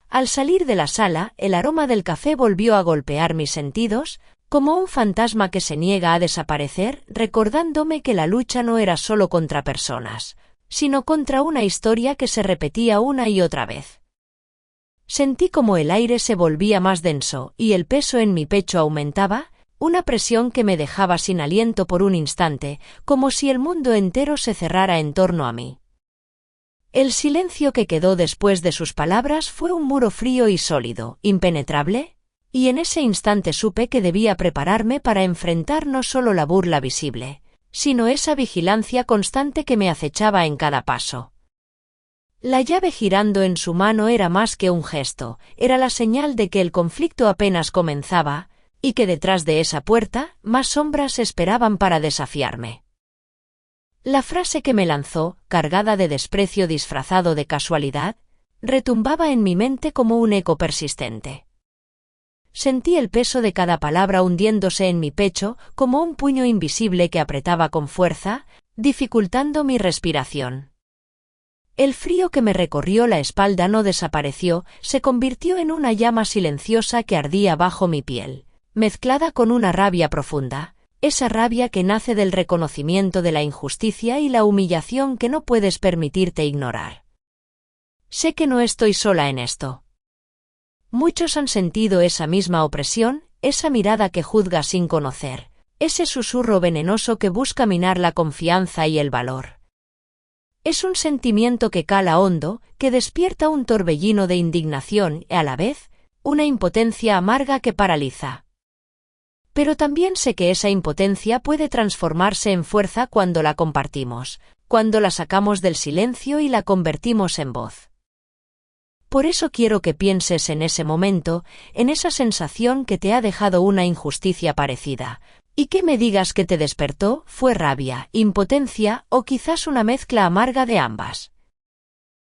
Al salir de la sala, el aroma del café volvió a golpear mis sentidos, como un fantasma que se niega a desaparecer, recordándome que la lucha no era solo contra personas, sino contra una historia que se repetía una y otra vez. Sentí como el aire se volvía más denso y el peso en mi pecho aumentaba, una presión que me dejaba sin aliento por un instante, como si el mundo entero se cerrara en torno a mí. El silencio que quedó después de sus palabras fue un muro frío y sólido, impenetrable, y en ese instante supe que debía prepararme para enfrentar no solo la burla visible, sino esa vigilancia constante que me acechaba en cada paso. La llave girando en su mano era más que un gesto, era la señal de que el conflicto apenas comenzaba, y que detrás de esa puerta, más sombras esperaban para desafiarme. La frase que me lanzó, cargada de desprecio disfrazado de casualidad, retumbaba en mi mente como un eco persistente. Sentí el peso de cada palabra hundiéndose en mi pecho como un puño invisible que apretaba con fuerza, dificultando mi respiración. El frío que me recorrió la espalda no desapareció, se convirtió en una llama silenciosa que ardía bajo mi piel, mezclada con una rabia profunda, esa rabia que nace del reconocimiento de la injusticia y la humillación que no puedes permitirte ignorar. Sé que no estoy sola en esto. Muchos han sentido esa misma opresión, esa mirada que juzga sin conocer, ese susurro venenoso que busca minar la confianza y el valor. Es un sentimiento que cala hondo, que despierta un torbellino de indignación y, a la vez, una impotencia amarga que paraliza. Pero también sé que esa impotencia puede transformarse en fuerza cuando la compartimos, cuando la sacamos del silencio y la convertimos en voz. Por eso quiero que pienses en ese momento, en esa sensación que te ha dejado una injusticia parecida, y que me digas que te despertó, fue rabia, impotencia o quizás una mezcla amarga de ambas.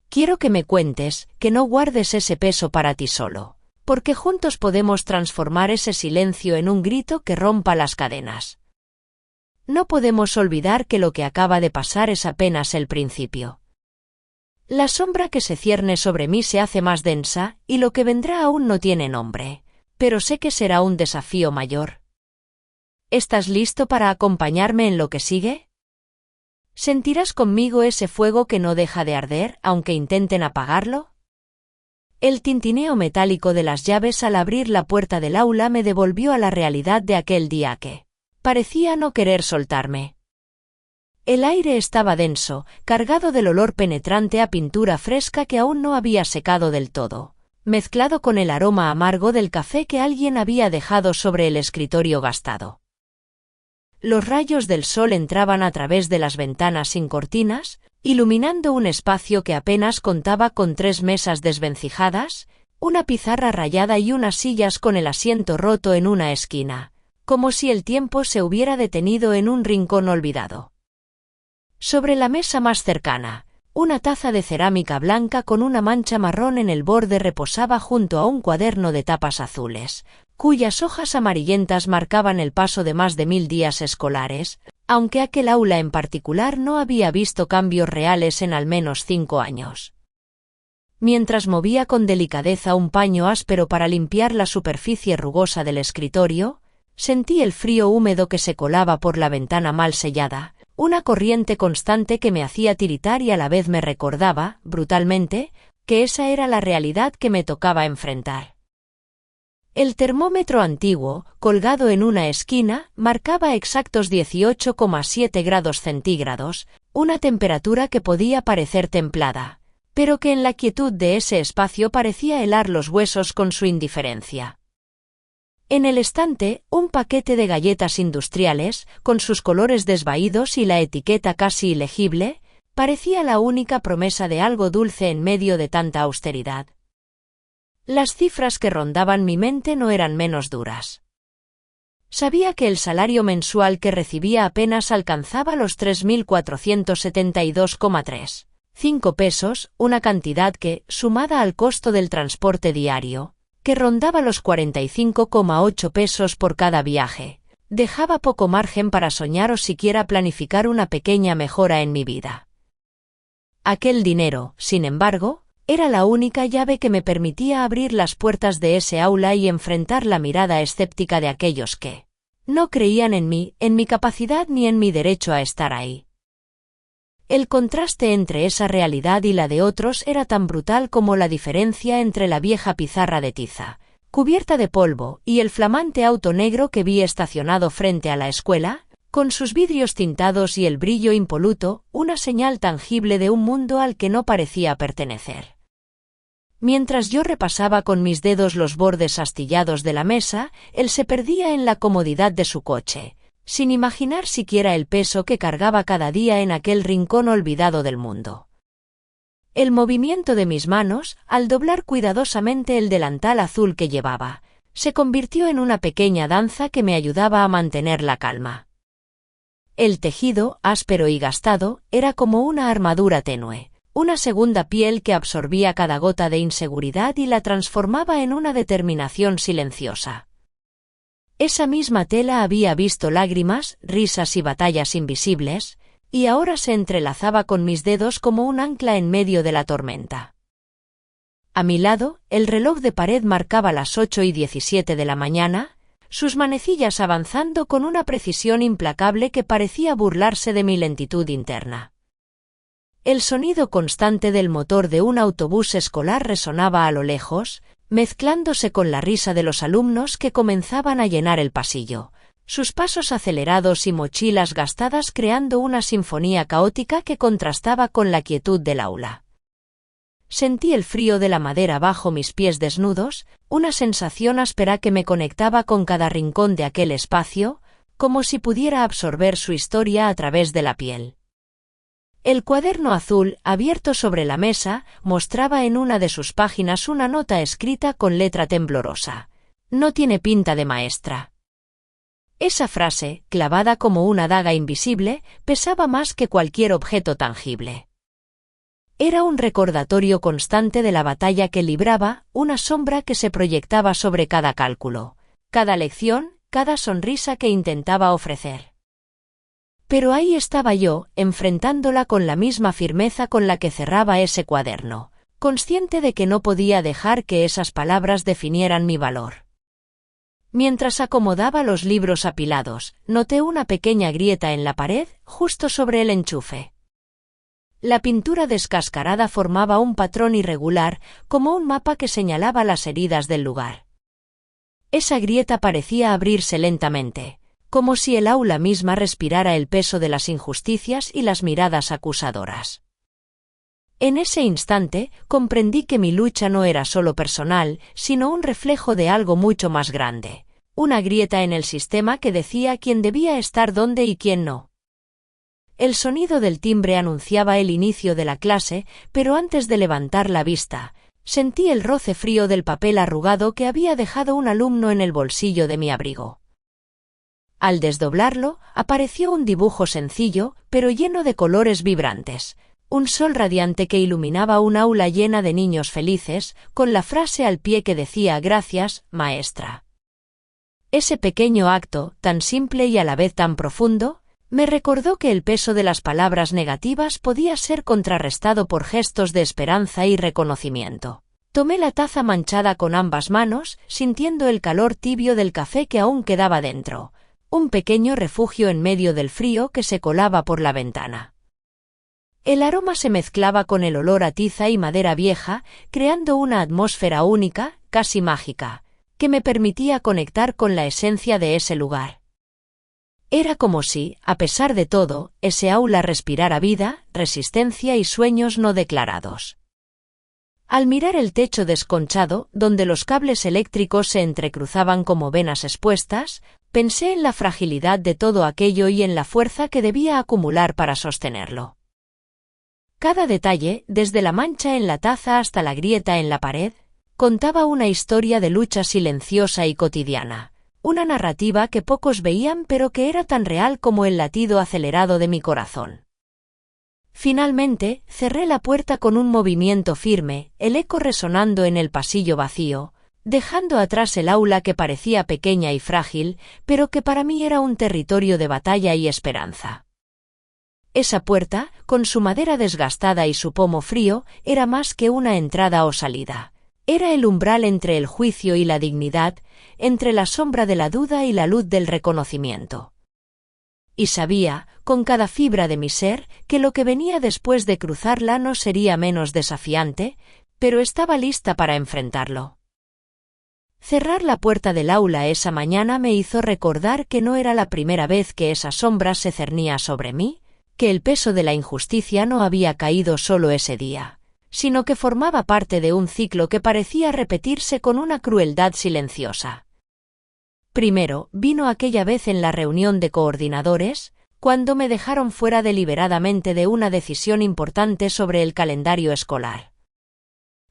Quiero que me cuentes, que no guardes ese peso para ti solo, porque juntos podemos transformar ese silencio en un grito que rompa las cadenas. No podemos olvidar que lo que acaba de pasar es apenas el principio. La sombra que se cierne sobre mí se hace más densa, y lo que vendrá aún no tiene nombre, pero sé que será un desafío mayor. ¿Estás listo para acompañarme en lo que sigue? ¿Sentirás conmigo ese fuego que no deja de arder, aunque intenten apagarlo? El tintineo metálico de las llaves al abrir la puerta del aula me devolvió a la realidad de aquel día que parecía no querer soltarme. El aire estaba denso, cargado del olor penetrante a pintura fresca que aún no había secado del todo, mezclado con el aroma amargo del café que alguien había dejado sobre el escritorio gastado. Los rayos del sol entraban a través de las ventanas sin cortinas, iluminando un espacio que apenas contaba con 3 mesas desvencijadas, una pizarra rayada y unas sillas con el asiento roto en una esquina, como si el tiempo se hubiera detenido en un rincón olvidado. Sobre la mesa más cercana, una taza de cerámica blanca con una mancha marrón en el borde reposaba junto a un cuaderno de tapas azules, cuyas hojas amarillentas marcaban el paso de más de 1000 días escolares, aunque aquel aula en particular no había visto cambios reales en al menos 5 años. Mientras movía con delicadeza un paño áspero para limpiar la superficie rugosa del escritorio, sentí el frío húmedo que se colaba por la ventana mal sellada, una corriente constante que me hacía tiritar y a la vez me recordaba, brutalmente, que esa era la realidad que me tocaba enfrentar. El termómetro antiguo, colgado en una esquina, marcaba exactos 18,7 grados centígrados, una temperatura que podía parecer templada, pero que en la quietud de ese espacio parecía helar los huesos con su indiferencia. En el estante, un paquete de galletas industriales, con sus colores desvaídos y la etiqueta casi ilegible, parecía la única promesa de algo dulce en medio de tanta austeridad. Las cifras que rondaban mi mente no eran menos duras. Sabía que el salario mensual que recibía apenas alcanzaba los 3.472,35 pesos, una cantidad que, sumada al costo del transporte diario, que rondaba los 45,8 pesos por cada viaje, dejaba poco margen para soñar o siquiera planificar una pequeña mejora en mi vida. Aquel dinero, sin embargo, era la única llave que me permitía abrir las puertas de ese aula y enfrentar la mirada escéptica de aquellos que no creían en mí, en mi capacidad ni en mi derecho a estar ahí. El contraste entre esa realidad y la de otros era tan brutal como la diferencia entre la vieja pizarra de tiza, cubierta de polvo, y el flamante auto negro que vi estacionado frente a la escuela, con sus vidrios tintados y el brillo impoluto, una señal tangible de un mundo al que no parecía pertenecer. Mientras yo repasaba con mis dedos los bordes astillados de la mesa, él se perdía en la comodidad de su coche, sin imaginar siquiera el peso que cargaba cada día en aquel rincón olvidado del mundo. El movimiento de mis manos, al doblar cuidadosamente el delantal azul que llevaba, se convirtió en una pequeña danza que me ayudaba a mantener la calma. El tejido, áspero y gastado, era como una armadura tenue, una segunda piel que absorbía cada gota de inseguridad y la transformaba en una determinación silenciosa. Esa misma tela había visto lágrimas, risas y batallas invisibles, y ahora se entrelazaba con mis dedos como un ancla en medio de la tormenta. A mi lado, el reloj de pared marcaba las 8:17 de la mañana, sus manecillas avanzando con una precisión implacable que parecía burlarse de mi lentitud interna. El sonido constante del motor de un autobús escolar resonaba a lo lejos, mezclándose con la risa de los alumnos que comenzaban a llenar el pasillo, sus pasos acelerados y mochilas gastadas creando una sinfonía caótica que contrastaba con la quietud del aula. Sentí el frío de la madera bajo mis pies desnudos, una sensación áspera que me conectaba con cada rincón de aquel espacio, como si pudiera absorber su historia a través de la piel. El cuaderno azul, abierto sobre la mesa, mostraba en una de sus páginas una nota escrita con letra temblorosa. No tiene pinta de maestra. Esa frase, clavada como una daga invisible, pesaba más que cualquier objeto tangible. Era un recordatorio constante de la batalla que libraba, una sombra que se proyectaba sobre cada cálculo, cada lección, cada sonrisa que intentaba ofrecer. Pero ahí estaba yo, enfrentándola con la misma firmeza con la que cerraba ese cuaderno, consciente de que no podía dejar que esas palabras definieran mi valor. Mientras acomodaba los libros apilados, noté una pequeña grieta en la pared, justo sobre el enchufe. La pintura descascarada formaba un patrón irregular, como un mapa que señalaba las heridas del lugar. Esa grieta parecía abrirse lentamente, como si el aula misma respirara el peso de las injusticias y las miradas acusadoras. En ese instante, comprendí que mi lucha no era solo personal, sino un reflejo de algo mucho más grande, una grieta en el sistema que decía quién debía estar dónde y quién no. El sonido del timbre anunciaba el inicio de la clase, pero antes de levantar la vista, sentí el roce frío del papel arrugado que había dejado un alumno en el bolsillo de mi abrigo. Al desdoblarlo, apareció un dibujo sencillo, pero lleno de colores vibrantes, un sol radiante que iluminaba un aula llena de niños felices, con la frase al pie que decía «Gracias, maestra». Ese pequeño acto, tan simple y a la vez tan profundo, me recordó que el peso de las palabras negativas podía ser contrarrestado por gestos de esperanza y reconocimiento. Tomé la taza manchada con ambas manos, sintiendo el calor tibio del café que aún quedaba dentro, un pequeño refugio en medio del frío que se colaba por la ventana. El aroma se mezclaba con el olor a tiza y madera vieja, creando una atmósfera única, casi mágica, que me permitía conectar con la esencia de ese lugar. Era como si, a pesar de todo, ese aula respirara vida, resistencia y sueños no declarados. Al mirar el techo desconchado, donde los cables eléctricos se entrecruzaban como venas expuestas, pensé en la fragilidad de todo aquello y en la fuerza que debía acumular para sostenerlo. Cada detalle, desde la mancha en la taza hasta la grieta en la pared, contaba una historia de lucha silenciosa y cotidiana. Una narrativa que pocos veían pero que era tan real como el latido acelerado de mi corazón. Finalmente, cerré la puerta con un movimiento firme, el eco resonando en el pasillo vacío, dejando atrás el aula que parecía pequeña y frágil, pero que para mí era un territorio de batalla y esperanza. Esa puerta, con su madera desgastada y su pomo frío, era más que una entrada o salida. Era el umbral entre el juicio y la dignidad, entre la sombra de la duda y la luz del reconocimiento. Y sabía, con cada fibra de mi ser, que lo que venía después de cruzarla no sería menos desafiante, pero estaba lista para enfrentarlo. Cerrar la puerta del aula esa mañana me hizo recordar que no era la primera vez que esa sombra se cernía sobre mí, que el peso de la injusticia no había caído solo ese día, sino que formaba parte de un ciclo que parecía repetirse con una crueldad silenciosa. Primero, vino aquella vez en la reunión de coordinadores, cuando me dejaron fuera deliberadamente de una decisión importante sobre el calendario escolar.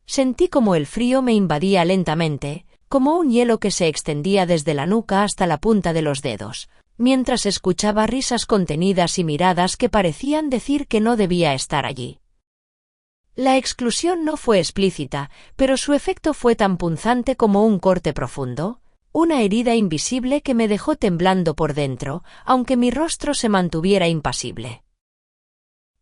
Sentí como el frío me invadía lentamente, como un hielo que se extendía desde la nuca hasta la punta de los dedos, mientras escuchaba risas contenidas y miradas que parecían decir que no debía estar allí. La exclusión no fue explícita, pero su efecto fue tan punzante como un corte profundo, una herida invisible que me dejó temblando por dentro, aunque mi rostro se mantuviera impasible.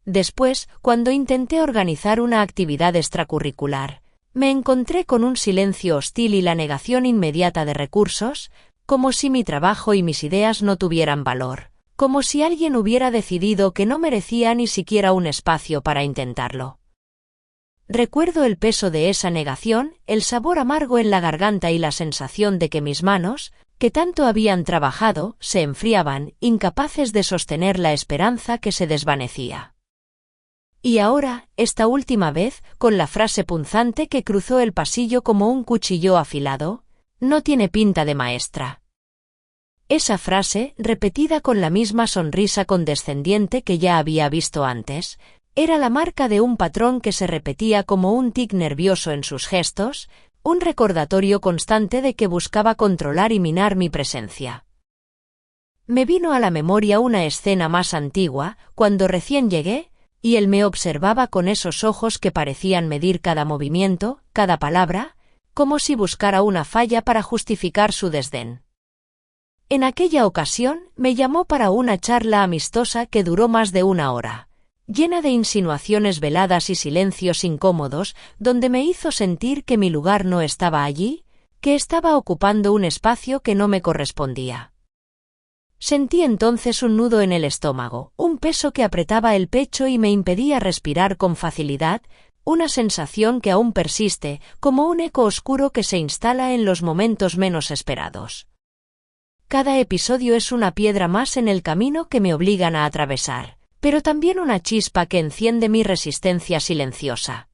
Después, cuando intenté organizar una actividad extracurricular, me encontré con un silencio hostil y la negación inmediata de recursos, como si mi trabajo y mis ideas no tuvieran valor, como si alguien hubiera decidido que no merecía ni siquiera un espacio para intentarlo. Recuerdo el peso de esa negación, el sabor amargo en la garganta y la sensación de que mis manos, que tanto habían trabajado, se enfriaban, incapaces de sostener la esperanza que se desvanecía. Y ahora, esta última vez, con la frase punzante que cruzó el pasillo como un cuchillo afilado, no tiene pinta de maestra. Esa frase, repetida con la misma sonrisa condescendiente que ya había visto antes, era la marca de un patrón que se repetía como un tic nervioso en sus gestos, un recordatorio constante de que buscaba controlar y minar mi presencia. Me vino a la memoria una escena más antigua, cuando recién llegué, y él me observaba con esos ojos que parecían medir cada movimiento, cada palabra, como si buscara una falla para justificar su desdén. En aquella ocasión, me llamó para una charla amistosa que duró más de una hora, llena de insinuaciones veladas y silencios incómodos, donde me hizo sentir que mi lugar no estaba allí, que estaba ocupando un espacio que no me correspondía. Sentí entonces un nudo en el estómago, un peso que apretaba el pecho y me impedía respirar con facilidad, una sensación que aún persiste, como un eco oscuro que se instala en los momentos menos esperados. Cada episodio es una piedra más en el camino que me obligan a atravesar, pero también una chispa que enciende mi resistencia silenciosa.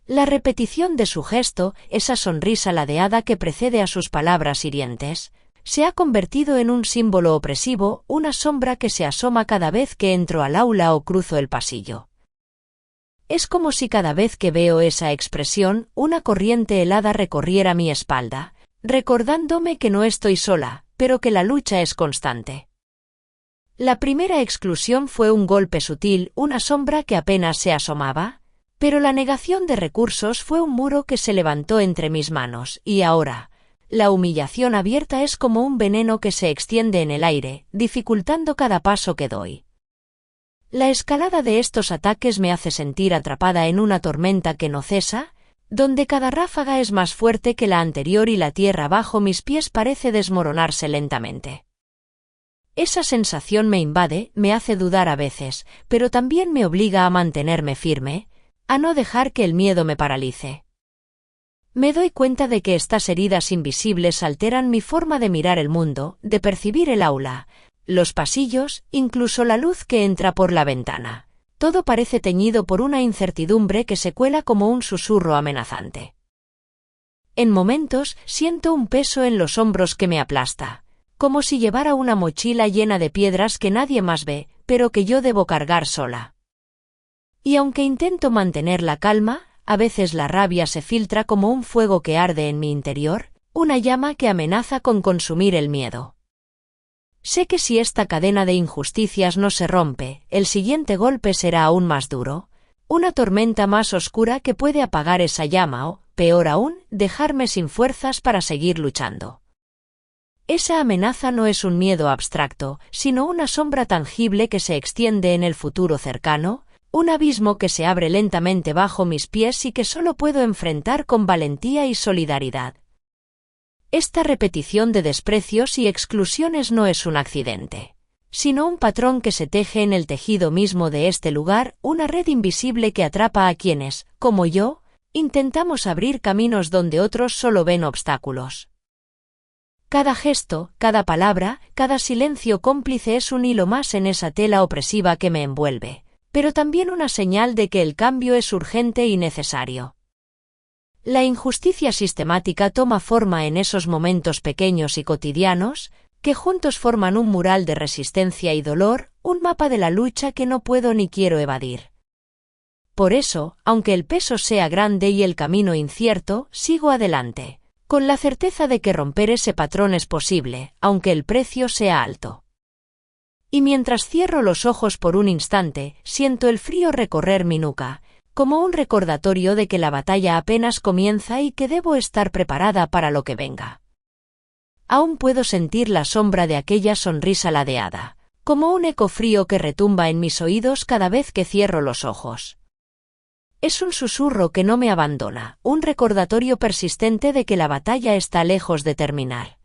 La repetición de su gesto, esa sonrisa ladeada que precede a sus palabras hirientes, se ha convertido en un símbolo opresivo, una sombra que se asoma cada vez que entro al aula o cruzo el pasillo. Es como si cada vez que veo esa expresión, una corriente helada recorriera mi espalda, recordándome que no estoy sola, pero que la lucha es constante. La primera exclusión fue un golpe sutil, una sombra que apenas se asomaba, pero la negación de recursos fue un muro que se levantó entre mis manos, y ahora, la humillación abierta es como un veneno que se extiende en el aire, dificultando cada paso que doy. La escalada de estos ataques me hace sentir atrapada en una tormenta que no cesa, donde cada ráfaga es más fuerte que la anterior y la tierra bajo mis pies parece desmoronarse lentamente. Esa sensación me invade, me hace dudar a veces, pero también me obliga a mantenerme firme, a no dejar que el miedo me paralice. Me doy cuenta de que estas heridas invisibles alteran mi forma de mirar el mundo, de percibir el aula, los pasillos, incluso la luz que entra por la ventana. Todo parece teñido por una incertidumbre que se cuela como un susurro amenazante. En momentos, siento un peso en los hombros que me aplasta, como si llevara una mochila llena de piedras que nadie más ve, pero que yo debo cargar sola. Y aunque intento mantener la calma, a veces la rabia se filtra como un fuego que arde en mi interior, una llama que amenaza con consumir el miedo. Sé que si esta cadena de injusticias no se rompe, el siguiente golpe será aún más duro, una tormenta más oscura que puede apagar esa llama o, peor aún, dejarme sin fuerzas para seguir luchando. Esa amenaza no es un miedo abstracto, sino una sombra tangible que se extiende en el futuro cercano, un abismo que se abre lentamente bajo mis pies y que solo puedo enfrentar con valentía y solidaridad. Esta repetición de desprecios y exclusiones no es un accidente, sino un patrón que se teje en el tejido mismo de este lugar, una red invisible que atrapa a quienes, como yo, intentamos abrir caminos donde otros solo ven obstáculos. Cada gesto, cada palabra, cada silencio cómplice es un hilo más en esa tela opresiva que me envuelve, pero también una señal de que el cambio es urgente y necesario. La injusticia sistemática toma forma en esos momentos pequeños y cotidianos, que juntos forman un mural de resistencia y dolor, un mapa de la lucha que no puedo ni quiero evadir. Por eso, aunque el peso sea grande y el camino incierto, sigo adelante, con la certeza de que romper ese patrón es posible, aunque el precio sea alto. Y mientras cierro los ojos por un instante, siento el frío recorrer mi nuca, como un recordatorio de que la batalla apenas comienza y que debo estar preparada para lo que venga. Aún puedo sentir la sombra de aquella sonrisa ladeada, como un eco frío que retumba en mis oídos cada vez que cierro los ojos. Es un susurro que no me abandona, un recordatorio persistente de que la batalla está lejos de terminar.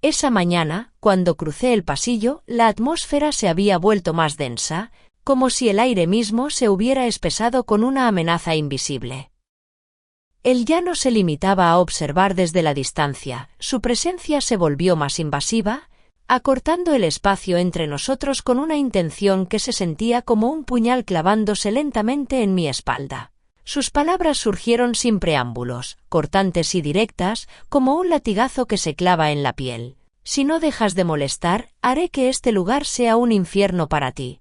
Esa mañana, cuando crucé el pasillo, la atmósfera se había vuelto más densa, como si el aire mismo se hubiera espesado con una amenaza invisible. Él ya no se limitaba a observar desde la distancia, su presencia se volvió más invasiva, acortando el espacio entre nosotros con una intención que se sentía como un puñal clavándose lentamente en mi espalda. Sus palabras surgieron sin preámbulos, cortantes y directas, como un latigazo que se clava en la piel. Si no dejas de molestar, haré que este lugar sea un infierno para ti.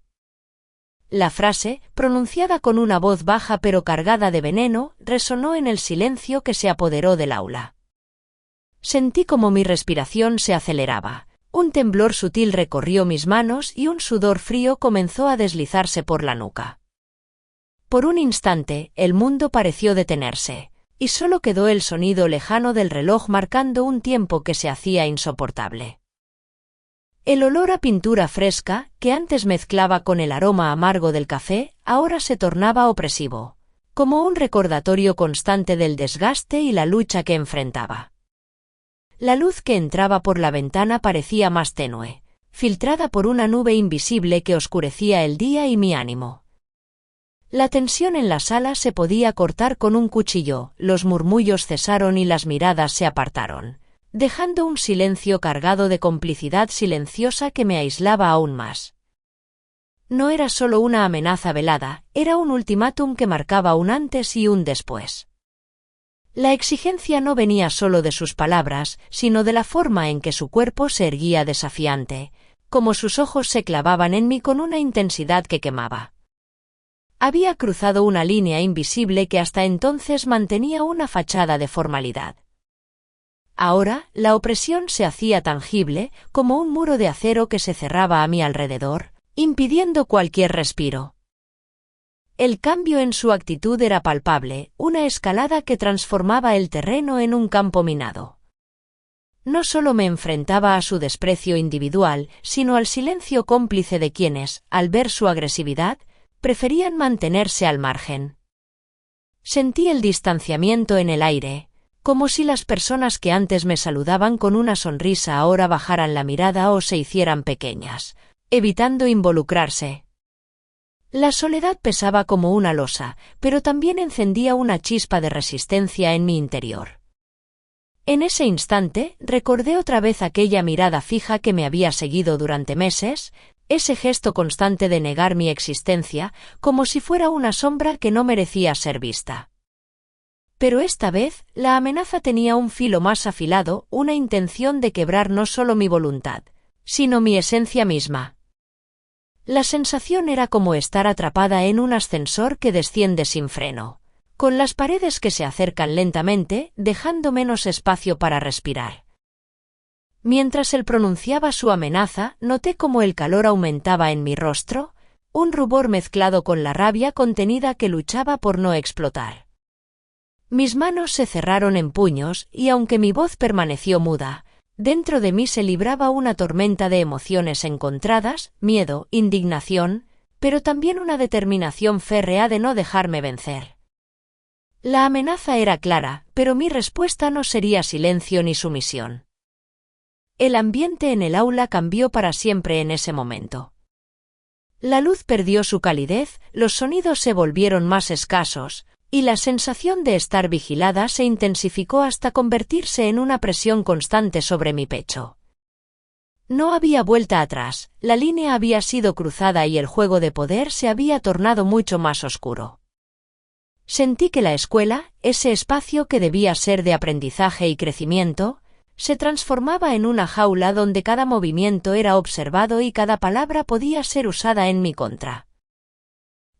La frase, pronunciada con una voz baja pero cargada de veneno, resonó en el silencio que se apoderó del aula. Sentí como mi respiración se aceleraba. Un temblor sutil recorrió mis manos y un sudor frío comenzó a deslizarse por la nuca. Por un instante, el mundo pareció detenerse, y solo quedó el sonido lejano del reloj marcando un tiempo que se hacía insoportable. El olor a pintura fresca, que antes mezclaba con el aroma amargo del café, ahora se tornaba opresivo, como un recordatorio constante del desgaste y la lucha que enfrentaba. La luz que entraba por la ventana parecía más tenue, filtrada por una nube invisible que oscurecía el día y mi ánimo. La tensión en la sala se podía cortar con un cuchillo, los murmullos cesaron y las miradas se apartaron, dejando un silencio cargado de complicidad silenciosa que me aislaba aún más. No era solo una amenaza velada, era un ultimátum que marcaba un antes y un después. La exigencia no venía solo de sus palabras, sino de la forma en que su cuerpo se erguía desafiante, como sus ojos se clavaban en mí con una intensidad que quemaba. Había cruzado una línea invisible que hasta entonces mantenía una fachada de formalidad. Ahora, la opresión se hacía tangible, como un muro de acero que se cerraba a mi alrededor, impidiendo cualquier respiro. El cambio en su actitud era palpable, una escalada que transformaba el terreno en un campo minado. No solo me enfrentaba a su desprecio individual, sino al silencio cómplice de quienes, al ver su agresividad, preferían mantenerse al margen. Sentí el distanciamiento en el aire, como si las personas que antes me saludaban con una sonrisa ahora bajaran la mirada o se hicieran pequeñas, evitando involucrarse. La soledad pesaba como una losa, pero también encendía una chispa de resistencia en mi interior. En ese instante, recordé otra vez aquella mirada fija que me había seguido durante meses, ese gesto constante de negar mi existencia, como si fuera una sombra que no merecía ser vista. Pero esta vez, la amenaza tenía un filo más afilado, una intención de quebrar no solo mi voluntad, sino mi esencia misma. La sensación era como estar atrapada en un ascensor que desciende sin freno, con las paredes que se acercan lentamente, dejando menos espacio para respirar. Mientras él pronunciaba su amenaza, noté cómo el calor aumentaba en mi rostro, un rubor mezclado con la rabia contenida que luchaba por no explotar. Mis manos se cerraron en puños y aunque mi voz permaneció muda, dentro de mí se libraba una tormenta de emociones encontradas, miedo, indignación, pero también una determinación férrea de no dejarme vencer. La amenaza era clara, pero mi respuesta no sería silencio ni sumisión. El ambiente en el aula cambió para siempre en ese momento. La luz perdió su calidez, los sonidos se volvieron más escasos, y la sensación de estar vigilada se intensificó hasta convertirse en una presión constante sobre mi pecho. No había vuelta atrás, la línea había sido cruzada y el juego de poder se había tornado mucho más oscuro. Sentí que la escuela, ese espacio que debía ser de aprendizaje y crecimiento, se transformaba en una jaula donde cada movimiento era observado y cada palabra podía ser usada en mi contra.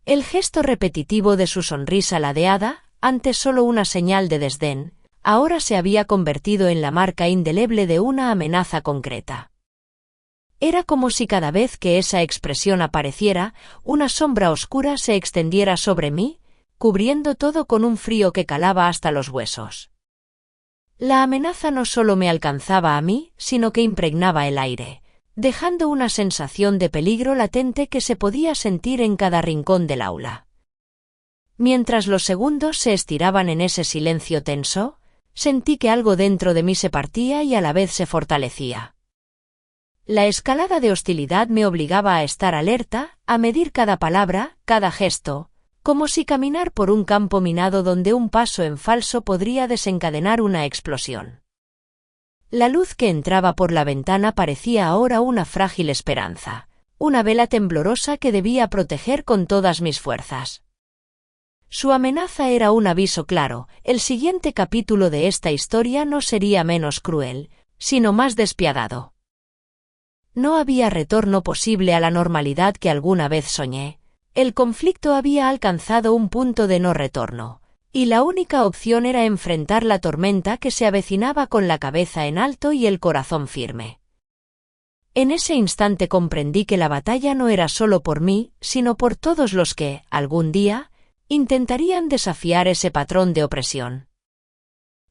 El gesto repetitivo de su sonrisa ladeada, antes solo una señal de desdén, ahora se había convertido en la marca indeleble de una amenaza concreta. Era como si cada vez que esa expresión apareciera, una sombra oscura se extendiera sobre mí, cubriendo todo con un frío que calaba hasta los huesos. La amenaza no solo me alcanzaba a mí, sino que impregnaba el aire, dejando una sensación de peligro latente que se podía sentir en cada rincón del aula. Mientras los segundos se estiraban en ese silencio tenso, sentí que algo dentro de mí se partía y a la vez se fortalecía. La escalada de hostilidad me obligaba a estar alerta, a medir cada palabra, cada gesto, como si caminar por un campo minado donde un paso en falso podría desencadenar una explosión. La luz que entraba por la ventana parecía ahora una frágil esperanza, una vela temblorosa que debía proteger con todas mis fuerzas. Su amenaza era un aviso claro: el siguiente capítulo de esta historia no sería menos cruel, sino más despiadado. No había retorno posible a la normalidad que alguna vez soñé. El conflicto había alcanzado un punto de no retorno, y la única opción era enfrentar la tormenta que se avecinaba con la cabeza en alto y el corazón firme. En ese instante comprendí que la batalla no era solo por mí, sino por todos los que, algún día, intentarían desafiar ese patrón de opresión.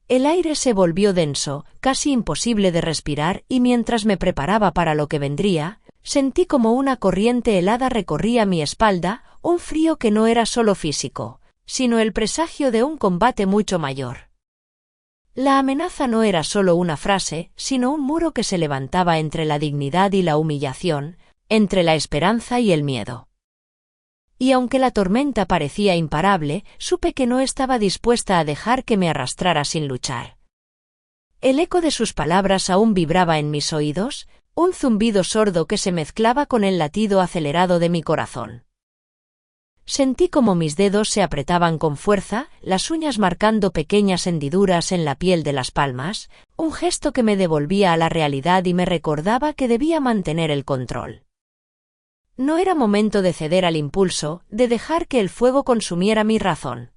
El aire se volvió denso, casi imposible de respirar, y mientras me preparaba para lo que vendría, sentí como una corriente helada recorría mi espalda, un frío que no era solo físico, sino el presagio de un combate mucho mayor. La amenaza no era solo una frase, sino un muro que se levantaba entre la dignidad y la humillación, entre la esperanza y el miedo. Y aunque la tormenta parecía imparable, supe que no estaba dispuesta a dejar que me arrastrara sin luchar. El eco de sus palabras aún vibraba en mis oídos, un zumbido sordo que se mezclaba con el latido acelerado de mi corazón. Sentí como mis dedos se apretaban con fuerza, las uñas marcando pequeñas hendiduras en la piel de las palmas, un gesto que me devolvía a la realidad y me recordaba que debía mantener el control. No era momento de ceder al impulso, de dejar que el fuego consumiera mi razón.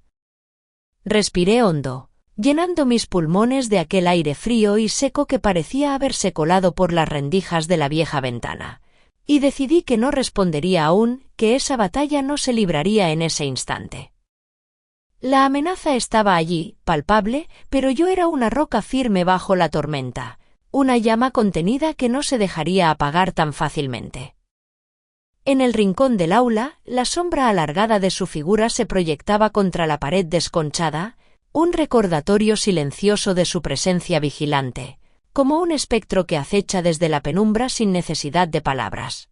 Respiré hondo, llenando mis pulmones de aquel aire frío y seco que parecía haberse colado por las rendijas de la vieja ventana, y decidí que no respondería aún, que esa batalla no se libraría en ese instante. La amenaza estaba allí, palpable, pero yo era una roca firme bajo la tormenta, una llama contenida que no se dejaría apagar tan fácilmente. En el rincón del aula, la sombra alargada de su figura se proyectaba contra la pared desconchada, un recordatorio silencioso de su presencia vigilante, como un espectro que acecha desde la penumbra sin necesidad de palabras.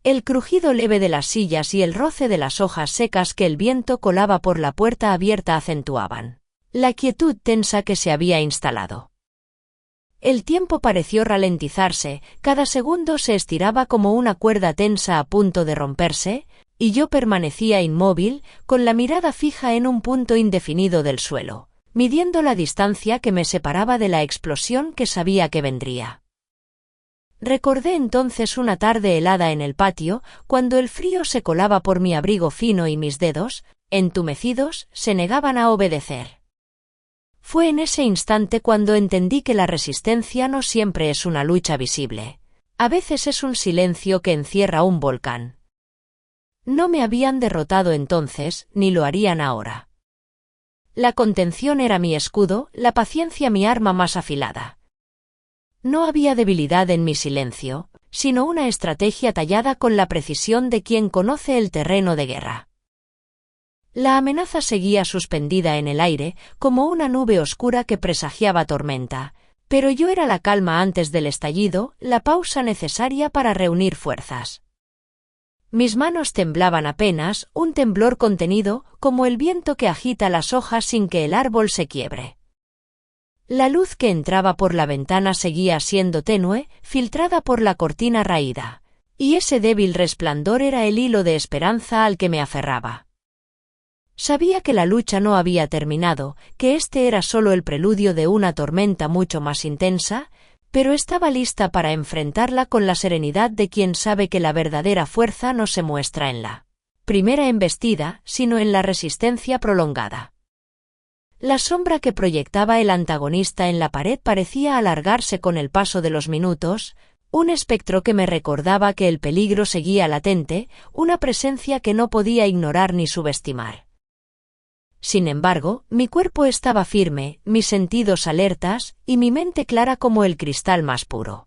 El crujido leve de las sillas y el roce de las hojas secas que el viento colaba por la puerta abierta acentuaban la quietud tensa que se había instalado. El tiempo pareció ralentizarse, cada segundo se estiraba como una cuerda tensa a punto de romperse, y yo permanecía inmóvil, con la mirada fija en un punto indefinido del suelo, midiendo la distancia que me separaba de la explosión que sabía que vendría. Recordé entonces una tarde helada en el patio, cuando el frío se colaba por mi abrigo fino y mis dedos, entumecidos, se negaban a obedecer. Fue en ese instante cuando entendí que la resistencia no siempre es una lucha visible. A veces es un silencio que encierra un volcán. No me habían derrotado entonces, ni lo harían ahora. La contención era mi escudo, la paciencia mi arma más afilada. No había debilidad en mi silencio, sino una estrategia tallada con la precisión de quien conoce el terreno de guerra. La amenaza seguía suspendida en el aire, como una nube oscura que presagiaba tormenta, pero yo era la calma antes del estallido, la pausa necesaria para reunir fuerzas. Mis manos temblaban apenas, un temblor contenido, como el viento que agita las hojas sin que el árbol se quiebre. La luz que entraba por la ventana seguía siendo tenue, filtrada por la cortina raída, y ese débil resplandor era el hilo de esperanza al que me aferraba. Sabía que la lucha no había terminado, que este era solo el preludio de una tormenta mucho más intensa, pero estaba lista para enfrentarla con la serenidad de quien sabe que la verdadera fuerza no se muestra en la primera embestida, sino en la resistencia prolongada. La sombra que proyectaba el antagonista en la pared parecía alargarse con el paso de los minutos, un espectro que me recordaba que el peligro seguía latente, una presencia que no podía ignorar ni subestimar. Sin embargo, mi cuerpo estaba firme, mis sentidos alertas, y mi mente clara como el cristal más puro.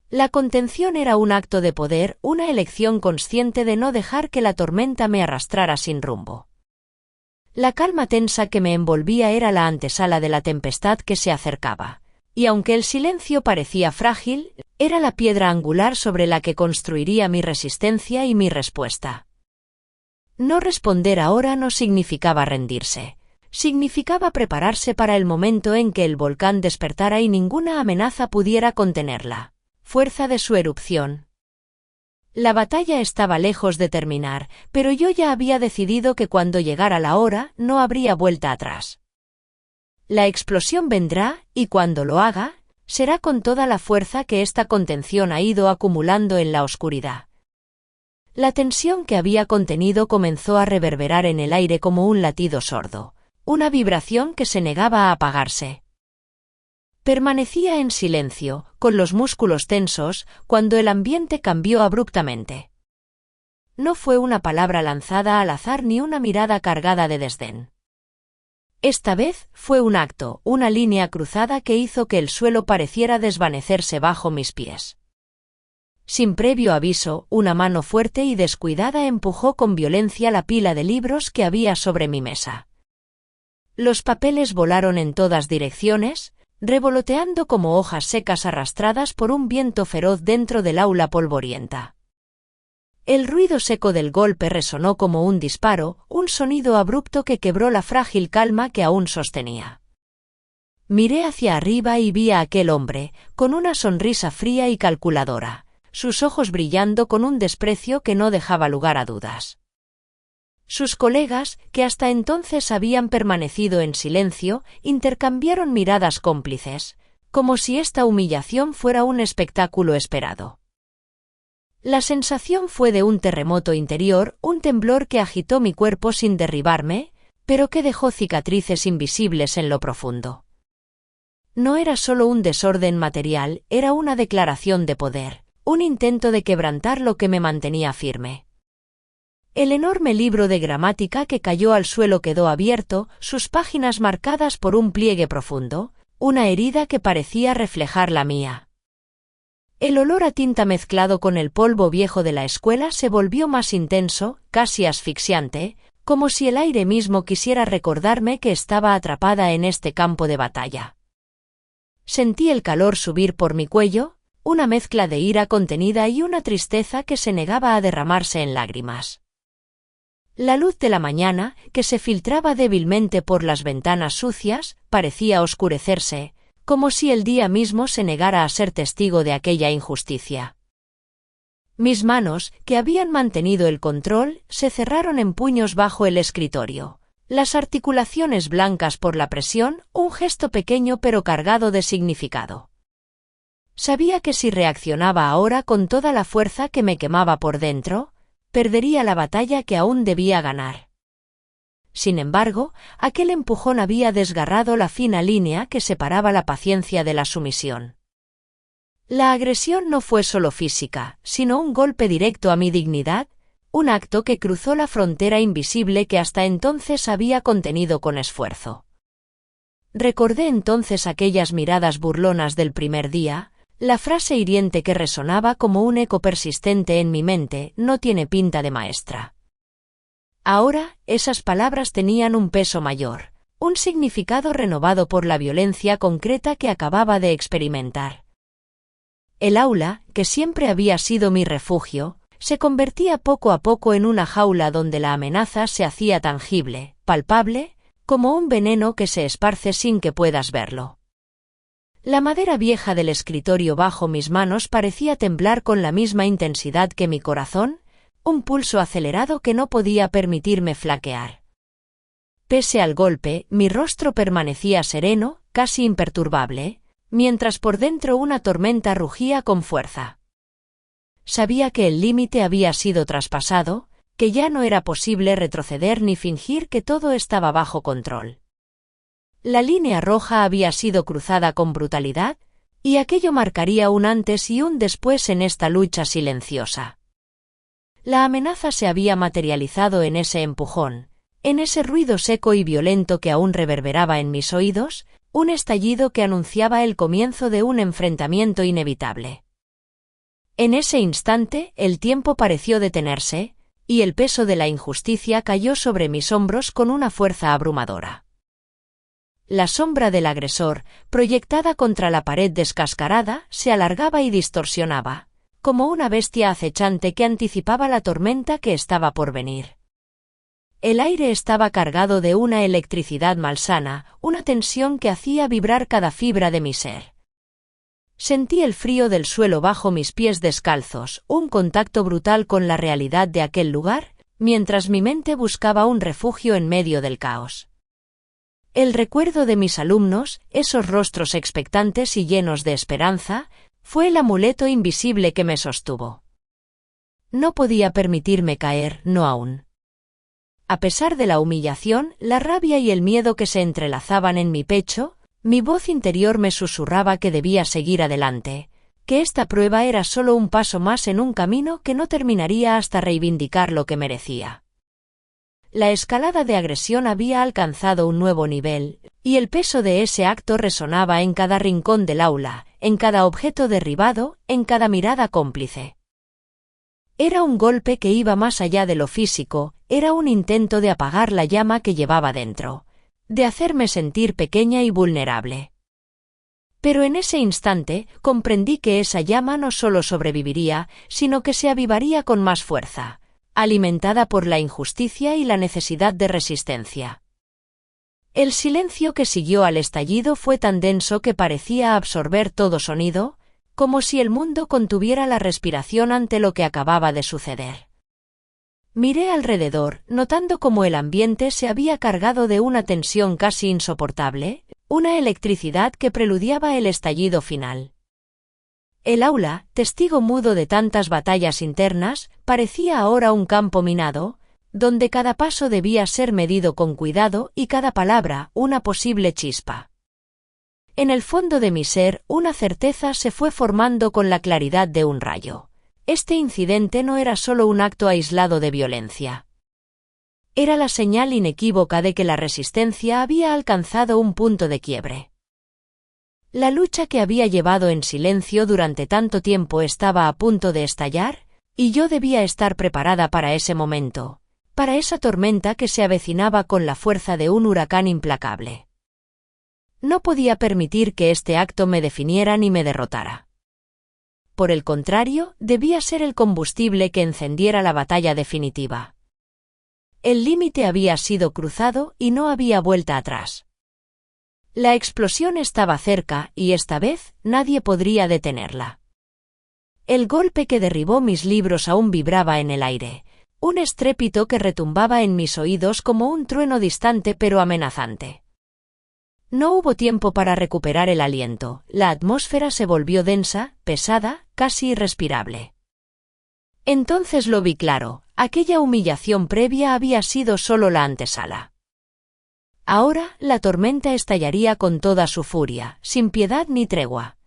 La contención era un acto de poder, una elección consciente de no dejar que la tormenta me arrastrara sin rumbo. La calma tensa que me envolvía era la antesala de la tempestad que se acercaba, y aunque el silencio parecía frágil, era la piedra angular sobre la que construiría mi resistencia y mi respuesta. No responder ahora no significaba rendirse. Significaba prepararse para el momento en que el volcán despertara y ninguna amenaza pudiera contenerla. Fuerza de su erupción. La batalla estaba lejos de terminar, pero yo ya había decidido que cuando llegara la hora no habría vuelta atrás. La explosión vendrá, y cuando lo haga, será con toda la fuerza que esta contención ha ido acumulando en la oscuridad. La tensión que había contenido comenzó a reverberar en el aire como un latido sordo, una vibración que se negaba a apagarse. Permanecía en silencio, con los músculos tensos, cuando el ambiente cambió abruptamente. No fue una palabra lanzada al azar ni una mirada cargada de desdén. Esta vez fue un acto, una línea cruzada que hizo que el suelo pareciera desvanecerse bajo mis pies. Sin previo aviso, una mano fuerte y descuidada empujó con violencia la pila de libros que había sobre mi mesa. Los papeles volaron en todas direcciones, revoloteando como hojas secas arrastradas por un viento feroz dentro del aula polvorienta. El ruido seco del golpe resonó como un disparo, un sonido abrupto que quebró la frágil calma que aún sostenía. Miré hacia arriba y vi a aquel hombre, con una sonrisa fría y calculadora, sus ojos brillando con un desprecio que no dejaba lugar a dudas. Sus colegas, que hasta entonces habían permanecido en silencio, intercambiaron miradas cómplices, como si esta humillación fuera un espectáculo esperado. La sensación fue de un terremoto interior, un temblor que agitó mi cuerpo sin derribarme, pero que dejó cicatrices invisibles en lo profundo. No era solo un desorden material, era una declaración de poder, un intento de quebrantar lo que me mantenía firme. El enorme libro de gramática que cayó al suelo quedó abierto, sus páginas marcadas por un pliegue profundo, una herida que parecía reflejar la mía. El olor a tinta mezclado con el polvo viejo de la escuela se volvió más intenso, casi asfixiante, como si el aire mismo quisiera recordarme que estaba atrapada en este campo de batalla. Sentí el calor subir por mi cuello, una mezcla de ira contenida y una tristeza que se negaba a derramarse en lágrimas. La luz de la mañana, que se filtraba débilmente por las ventanas sucias, parecía oscurecerse, como si el día mismo se negara a ser testigo de aquella injusticia. Mis manos, que habían mantenido el control, se cerraron en puños bajo el escritorio, las articulaciones blancas por la presión, un gesto pequeño pero cargado de significado. Sabía que si reaccionaba ahora con toda la fuerza que me quemaba por dentro, perdería la batalla que aún debía ganar. Sin embargo, aquel empujón había desgarrado la fina línea que separaba la paciencia de la sumisión. La agresión no fue solo física, sino un golpe directo a mi dignidad, un acto que cruzó la frontera invisible que hasta entonces había contenido con esfuerzo. Recordé entonces aquellas miradas burlonas del primer día, la frase hiriente que resonaba como un eco persistente en mi mente, no tiene pinta de maestra. Ahora, esas palabras tenían un peso mayor, un significado renovado por la violencia concreta que acababa de experimentar. El aula, que siempre había sido mi refugio, se convertía poco a poco en una jaula donde la amenaza se hacía tangible, palpable, como un veneno que se esparce sin que puedas verlo. La madera vieja del escritorio bajo mis manos parecía temblar con la misma intensidad que mi corazón, un pulso acelerado que no podía permitirme flaquear. Pese al golpe, mi rostro permanecía sereno, casi imperturbable, mientras por dentro una tormenta rugía con fuerza. Sabía que el límite había sido traspasado, que ya no era posible retroceder ni fingir que todo estaba bajo control. La línea roja había sido cruzada con brutalidad, y aquello marcaría un antes y un después en esta lucha silenciosa. La amenaza se había materializado en ese empujón, En ese ruido seco y violento que aún reverberaba en mis oídos, un estallido que anunciaba el comienzo de un enfrentamiento inevitable. En ese instante, el tiempo pareció detenerse, y el peso de la injusticia cayó sobre mis hombros con una fuerza abrumadora. La sombra del agresor, proyectada contra la pared descascarada, se alargaba y distorsionaba, como una bestia acechante que anticipaba la tormenta que estaba por venir. El aire estaba cargado de una electricidad malsana, una tensión que hacía vibrar cada fibra de mi ser. Sentí el frío del suelo bajo mis pies descalzos, un contacto brutal con la realidad de aquel lugar, mientras mi mente buscaba un refugio en medio del caos. El recuerdo de mis alumnos, esos rostros expectantes y llenos de esperanza, fue el amuleto invisible que me sostuvo. No podía permitirme caer, no aún. A pesar de la humillación, la rabia y el miedo que se entrelazaban en mi pecho, mi voz interior me susurraba que debía seguir adelante, que esta prueba era solo un paso más en un camino que no terminaría hasta reivindicar lo que merecía. La escalada de agresión había alcanzado un nuevo nivel, y el peso de ese acto resonaba en cada rincón del aula, en cada objeto derribado, en cada mirada cómplice. Era un golpe que iba más allá de lo físico, era un intento de apagar la llama que llevaba dentro, de hacerme sentir pequeña y vulnerable. Pero en ese instante comprendí que esa llama no solo sobreviviría, sino que se avivaría con más fuerza, alimentada por la injusticia y la necesidad de resistencia. El silencio que siguió al estallido fue tan denso que parecía absorber todo sonido, como si el mundo contuviera la respiración ante lo que acababa de suceder. Miré alrededor, notando cómo el ambiente se había cargado de una tensión casi insoportable, una electricidad que preludiaba el estallido final. El aula, testigo mudo de tantas batallas internas, parecía ahora un campo minado, donde cada paso debía ser medido con cuidado y cada palabra una posible chispa. En el fondo de mi ser, una certeza se fue formando con la claridad de un rayo. Este incidente no era solo un acto aislado de violencia. Era la señal inequívoca de que la resistencia había alcanzado un punto de quiebre. La lucha que había llevado en silencio durante tanto tiempo estaba a punto de estallar, y yo debía estar preparada para ese momento, para esa tormenta que se avecinaba con la fuerza de un huracán implacable. No podía permitir que este acto me definiera ni me derrotara. Por el contrario, debía ser el combustible que encendiera la batalla definitiva. El límite había sido cruzado y no había vuelta atrás. La explosión estaba cerca y esta vez nadie podría detenerla. El golpe que derribó mis libros aún vibraba en el aire, un estrépito que retumbaba en mis oídos como un trueno distante pero amenazante. No hubo tiempo para recuperar el aliento, la atmósfera se volvió densa, pesada, casi irrespirable. Entonces lo vi claro, aquella humillación previa había sido solo la antesala. Ahora la tormenta estallaría con toda su furia, sin piedad ni tregua.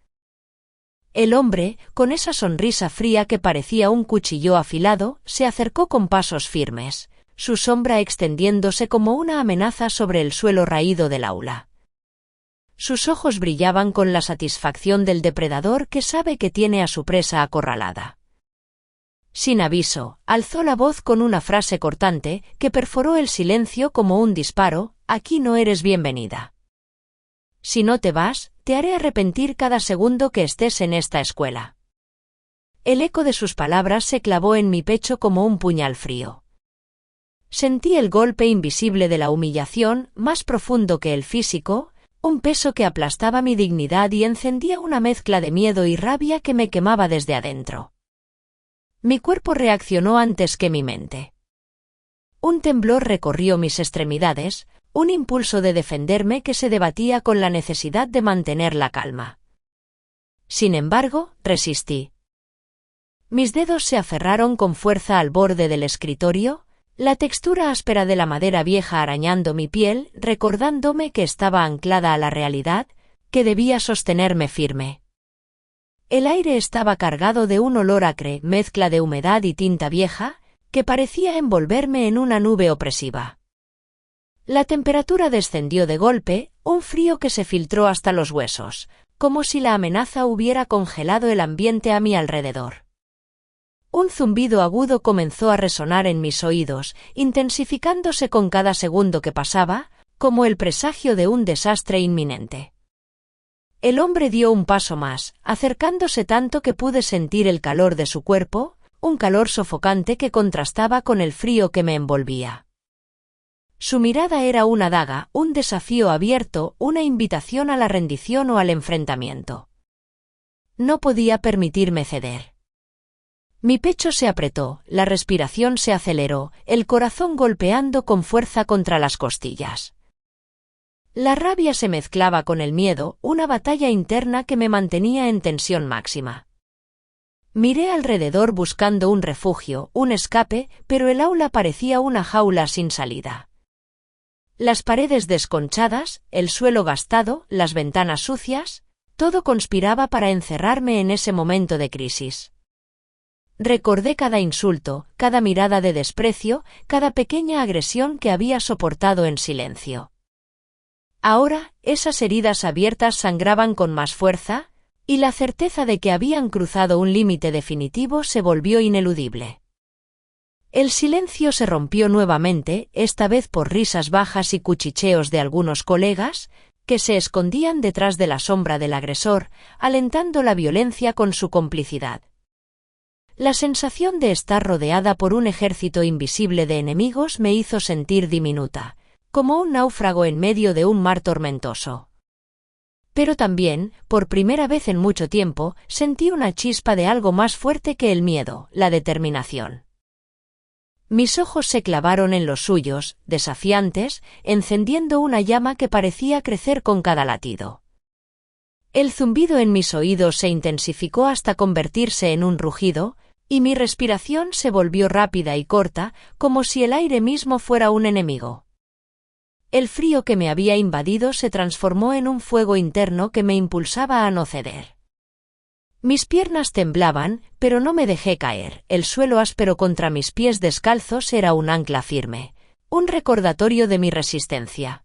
El hombre, con esa sonrisa fría que parecía un cuchillo afilado, se acercó con pasos firmes, su sombra extendiéndose como una amenaza sobre el suelo raído del aula. Sus ojos brillaban con la satisfacción del depredador que sabe que tiene a su presa acorralada. Sin aviso, alzó la voz con una frase cortante que perforó el silencio como un disparo: «Aquí no eres bienvenida. Si no te vas, te haré arrepentir cada segundo que estés en esta escuela». El eco de sus palabras se clavó en mi pecho como un puñal frío. Sentí el golpe invisible de la humillación, más profundo que el físico, un peso que aplastaba mi dignidad y encendía una mezcla de miedo y rabia que me quemaba desde adentro. Mi cuerpo reaccionó antes que mi mente. Un temblor recorrió mis extremidades, un impulso de defenderme que se debatía con la necesidad de mantener la calma. Sin embargo, resistí. Mis dedos se aferraron con fuerza al borde del escritorio, la textura áspera de la madera vieja arañando mi piel, recordándome que estaba anclada a la realidad, que debía sostenerme firme. El aire estaba cargado de un olor acre, mezcla de humedad y tinta vieja, que parecía envolverme en una nube opresiva. La temperatura descendió de golpe, un frío que se filtró hasta los huesos, como si la amenaza hubiera congelado el ambiente a mi alrededor. Un zumbido agudo comenzó a resonar en mis oídos, intensificándose con cada segundo que pasaba, como el presagio de un desastre inminente. El hombre dio un paso más, acercándose tanto que pude sentir el calor de su cuerpo, un calor sofocante que contrastaba con el frío que me envolvía. Su mirada era una daga, un desafío abierto, una invitación a la rendición o al enfrentamiento. No podía permitirme ceder. Mi pecho se apretó, la respiración se aceleró, el corazón golpeando con fuerza contra las costillas. La rabia se mezclaba con el miedo, una batalla interna que me mantenía en tensión máxima. Miré alrededor buscando un refugio, un escape, pero el aula parecía una jaula sin salida. Las paredes desconchadas, el suelo gastado, las ventanas sucias, todo conspiraba para encerrarme en ese momento de crisis. Recordé cada insulto, cada mirada de desprecio, cada pequeña agresión que había soportado en silencio. Ahora, esas heridas abiertas sangraban con más fuerza, y la certeza de que habían cruzado un límite definitivo se volvió ineludible. El silencio se rompió nuevamente, esta vez por risas bajas y cuchicheos de algunos colegas, que se escondían detrás de la sombra del agresor, alentando la violencia con su complicidad. La sensación de estar rodeada por un ejército invisible de enemigos me hizo sentir diminuta, como un náufrago en medio de un mar tormentoso. Pero también, por primera vez en mucho tiempo, sentí una chispa de algo más fuerte que el miedo, la determinación. Mis ojos se clavaron en los suyos, desafiantes, encendiendo una llama que parecía crecer con cada latido. El zumbido en mis oídos se intensificó hasta convertirse en un rugido, y mi respiración se volvió rápida y corta, como si el aire mismo fuera un enemigo. El frío que me había invadido se transformó en un fuego interno que me impulsaba a no ceder. Mis piernas temblaban, pero no me dejé caer. El suelo áspero contra mis pies descalzos era un ancla firme, un recordatorio de mi resistencia.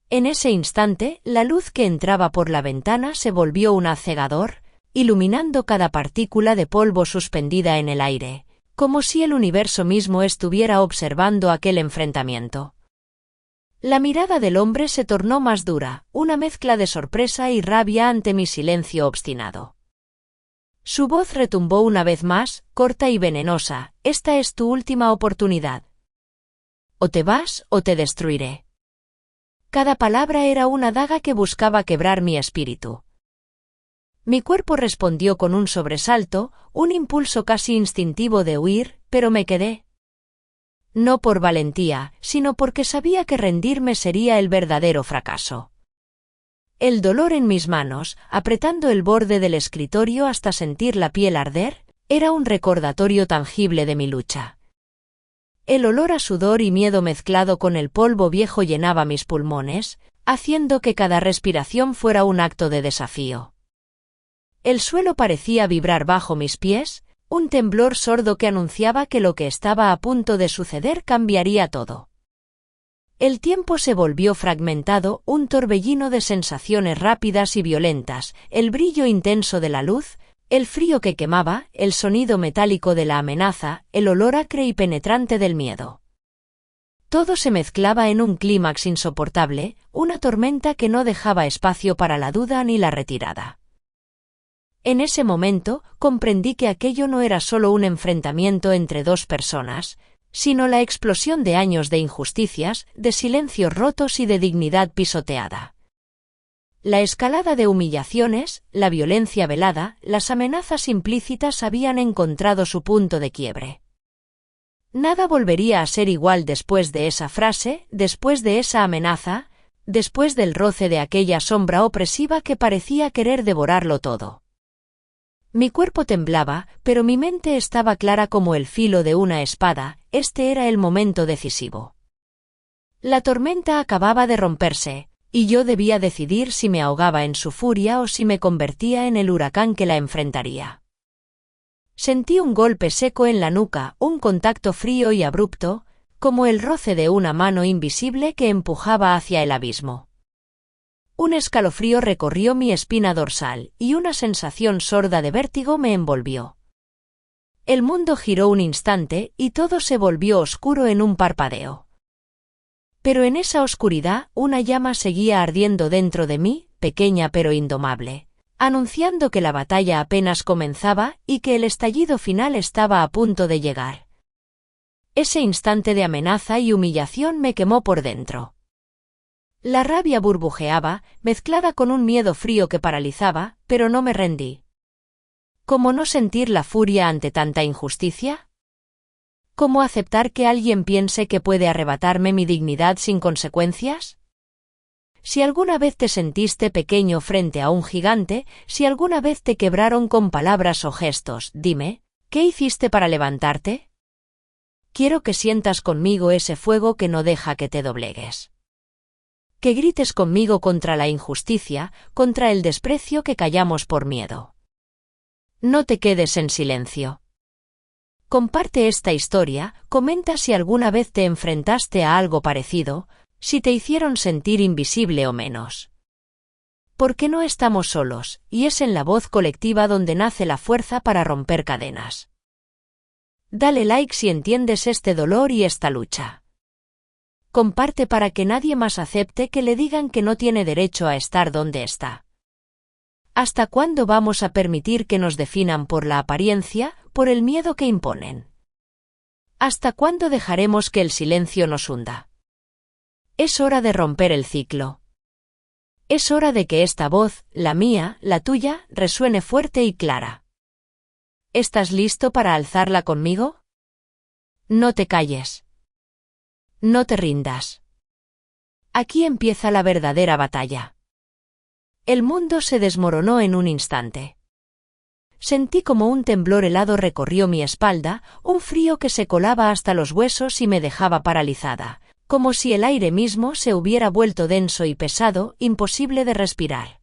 En ese instante, la luz que entraba por la ventana se volvió un haz cegador, iluminando cada partícula de polvo suspendida en el aire, como si el universo mismo estuviera observando aquel enfrentamiento. La mirada del hombre se tornó más dura, una mezcla de sorpresa y rabia ante mi silencio obstinado. Su voz retumbó una vez más, corta y venenosa: «Esta es tu última oportunidad. O te vas o te destruiré». Cada palabra era una daga que buscaba quebrar mi espíritu. Mi cuerpo respondió con un sobresalto, un impulso casi instintivo de huir, pero me quedé. No por valentía, sino porque sabía que rendirme sería el verdadero fracaso. El dolor en mis manos, apretando el borde del escritorio hasta sentir la piel arder, era un recordatorio tangible de mi lucha. El olor a sudor y miedo mezclado con el polvo viejo llenaba mis pulmones, haciendo que cada respiración fuera un acto de desafío. El suelo parecía vibrar bajo mis pies, un temblor sordo que anunciaba que lo que estaba a punto de suceder cambiaría todo. El tiempo se volvió fragmentado, un torbellino de sensaciones rápidas y violentas, el brillo intenso de la luz, el frío que quemaba, el sonido metálico de la amenaza, el olor acre y penetrante del miedo. Todo se mezclaba en un clímax insoportable, una tormenta que no dejaba espacio para la duda ni la retirada. En ese momento, comprendí que aquello no era solo un enfrentamiento entre dos personas, sino la explosión de años de injusticias, de silencios rotos y de dignidad pisoteada. La escalada de humillaciones, la violencia velada, las amenazas implícitas habían encontrado su punto de quiebre. Nada volvería a ser igual después de esa frase, después de esa amenaza, después del roce de aquella sombra opresiva que parecía querer devorarlo todo. Mi cuerpo temblaba, pero mi mente estaba clara como el filo de una espada. Este era el momento decisivo. La tormenta acababa de romperse, y yo debía decidir si me ahogaba en su furia o si me convertía en el huracán que la enfrentaría. Sentí un golpe seco en la nuca, un contacto frío y abrupto, como el roce de una mano invisible que empujaba hacia el abismo. Un escalofrío recorrió mi espina dorsal y una sensación sorda de vértigo me envolvió. El mundo giró un instante y todo se volvió oscuro en un parpadeo. Pero en esa oscuridad una llama seguía ardiendo dentro de mí, pequeña pero indomable, anunciando que la batalla apenas comenzaba y que el estallido final estaba a punto de llegar. Ese instante de amenaza y humillación me quemó por dentro. La rabia burbujeaba, mezclada con un miedo frío que paralizaba, pero no me rendí. ¿Cómo no sentir la furia ante tanta injusticia? ¿Cómo aceptar que alguien piense que puede arrebatarme mi dignidad sin consecuencias? Si alguna vez te sentiste pequeño frente a un gigante, si alguna vez te quebraron con palabras o gestos, dime, ¿qué hiciste para levantarte? Quiero que sientas conmigo ese fuego que no deja que te doblegues. Que grites conmigo contra la injusticia, contra el desprecio que callamos por miedo. No te quedes en silencio. Comparte esta historia, comenta si alguna vez te enfrentaste a algo parecido, si te hicieron sentir invisible o menos. Porque no estamos solos, y es en la voz colectiva donde nace la fuerza para romper cadenas. Dale like si entiendes este dolor y esta lucha. Comparte para que nadie más acepte que le digan que no tiene derecho a estar donde está. ¿Hasta cuándo vamos a permitir que nos definan por la apariencia, por el miedo que imponen? ¿Hasta cuándo dejaremos que el silencio nos hunda? Es hora de romper el ciclo. Es hora de que esta voz, la mía, la tuya, resuene fuerte y clara. ¿Estás listo para alzarla conmigo? No te calles. No te rindas. Aquí empieza la verdadera batalla. El mundo se desmoronó en un instante. Sentí como un temblor helado recorrió mi espalda, un frío que se colaba hasta los huesos y me dejaba paralizada, como si el aire mismo se hubiera vuelto denso y pesado, imposible de respirar.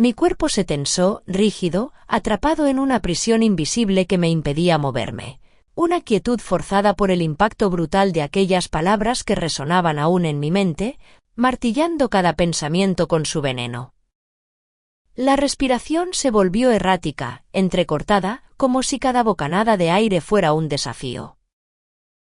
Mi cuerpo se tensó, rígido, atrapado en una prisión invisible que me impedía moverme, una quietud forzada por el impacto brutal de aquellas palabras que resonaban aún en mi mente, martillando cada pensamiento con su veneno. La respiración se volvió errática, entrecortada, como si cada bocanada de aire fuera un desafío.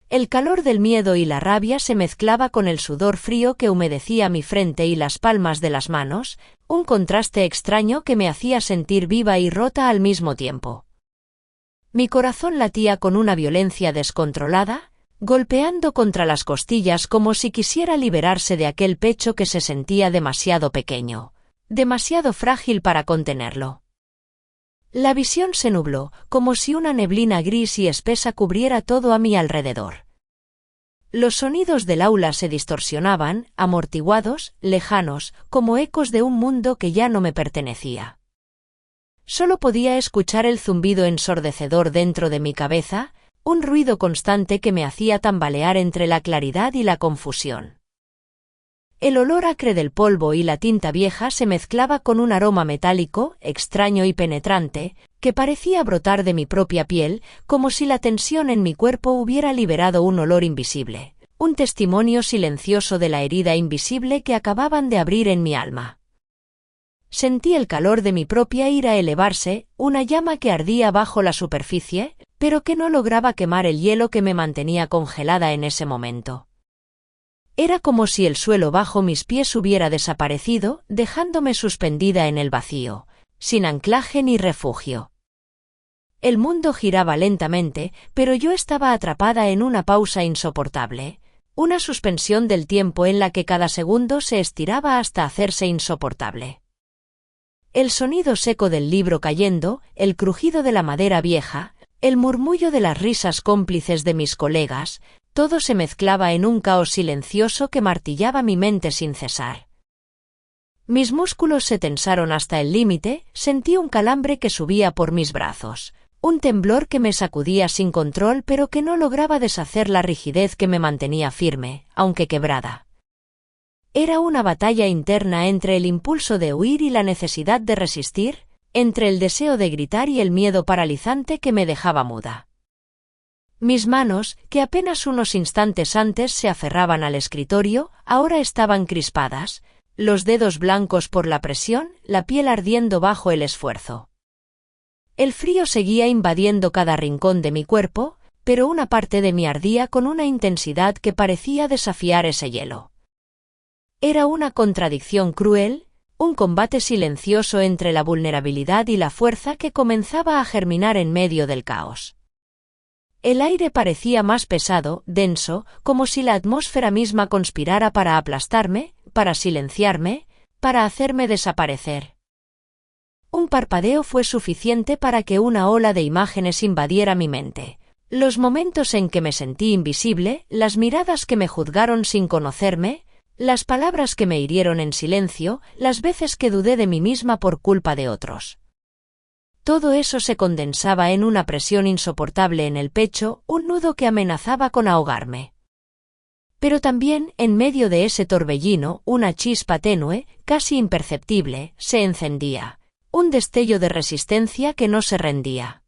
El calor del miedo y la rabia se mezclaba con el sudor frío que humedecía mi frente y las palmas de las manos, un contraste extraño que me hacía sentir viva y rota al mismo tiempo. Mi corazón latía con una violencia descontrolada, golpeando contra las costillas como si quisiera liberarse de aquel pecho que se sentía demasiado pequeño, demasiado frágil para contenerlo. La visión se nubló, como si una neblina gris y espesa cubriera todo a mi alrededor. Los sonidos del aula se distorsionaban, amortiguados, lejanos, como ecos de un mundo que ya no me pertenecía. Solo podía escuchar el zumbido ensordecedor dentro de mi cabeza, un ruido constante que me hacía tambalear entre la claridad y la confusión. El olor acre del polvo y la tinta vieja se mezclaba con un aroma metálico, extraño y penetrante, que parecía brotar de mi propia piel, como si la tensión en mi cuerpo hubiera liberado un olor invisible, un testimonio silencioso de la herida invisible que acababan de abrir en mi alma. Sentí el calor de mi propia ira elevarse, una llama que ardía bajo la superficie, pero que no lograba quemar el hielo que me mantenía congelada en ese momento. Era como si el suelo bajo mis pies hubiera desaparecido, dejándome suspendida en el vacío, sin anclaje ni refugio. El mundo giraba lentamente, pero yo estaba atrapada en una pausa insoportable, una suspensión del tiempo en la que cada segundo se estiraba hasta hacerse insoportable. El sonido seco del libro cayendo, el crujido de la madera vieja, el murmullo de las risas cómplices de mis colegas, todo se mezclaba en un caos silencioso que martillaba mi mente sin cesar. Mis músculos se tensaron hasta el límite, sentí un calambre que subía por mis brazos, un temblor que me sacudía sin control pero que no lograba deshacer la rigidez que me mantenía firme, aunque quebrada. Era una batalla interna entre el impulso de huir y la necesidad de resistir, entre el deseo de gritar y el miedo paralizante que me dejaba muda. Mis manos, que apenas unos instantes antes se aferraban al escritorio, ahora estaban crispadas, los dedos blancos por la presión, la piel ardiendo bajo el esfuerzo. El frío seguía invadiendo cada rincón de mi cuerpo, pero una parte de mí ardía con una intensidad que parecía desafiar ese hielo. Era una contradicción cruel, un combate silencioso entre la vulnerabilidad y la fuerza que comenzaba a germinar en medio del caos. El aire parecía más pesado, denso, como si la atmósfera misma conspirara para aplastarme, para silenciarme, para hacerme desaparecer. Un parpadeo fue suficiente para que una ola de imágenes invadiera mi mente. Los momentos en que me sentí invisible, las miradas que me juzgaron sin conocerme, las palabras que me hirieron en silencio, las veces que dudé de mí misma por culpa de otros. Todo eso se condensaba en una presión insoportable en el pecho, un nudo que amenazaba con ahogarme. Pero también, en medio de ese torbellino, una chispa tenue, casi imperceptible, se encendía, un destello de resistencia que no se rendía.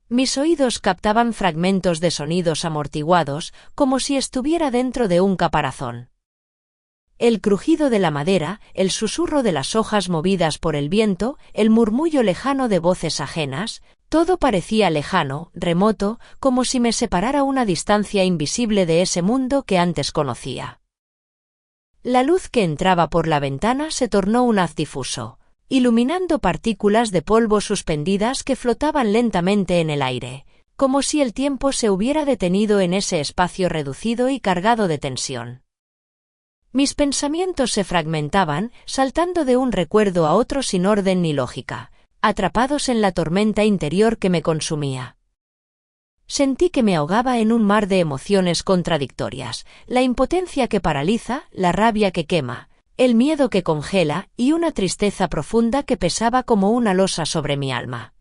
Mis oídos captaban fragmentos de sonidos amortiguados, como si estuviera dentro de un caparazón. El crujido de la madera, el susurro de las hojas movidas por el viento, el murmullo lejano de voces ajenas, todo parecía lejano, remoto, como si me separara una distancia invisible de ese mundo que antes conocía. La luz que entraba por la ventana se tornó un haz difuso, iluminando partículas de polvo suspendidas que flotaban lentamente en el aire, como si el tiempo se hubiera detenido en ese espacio reducido y cargado de tensión. Mis pensamientos se fragmentaban, saltando de un recuerdo a otro sin orden ni lógica, atrapados en la tormenta interior que me consumía. Sentí que me ahogaba en un mar de emociones contradictorias, la impotencia que paraliza, la rabia que quema, el miedo que congela y una tristeza profunda que pesaba como una losa sobre mi alma.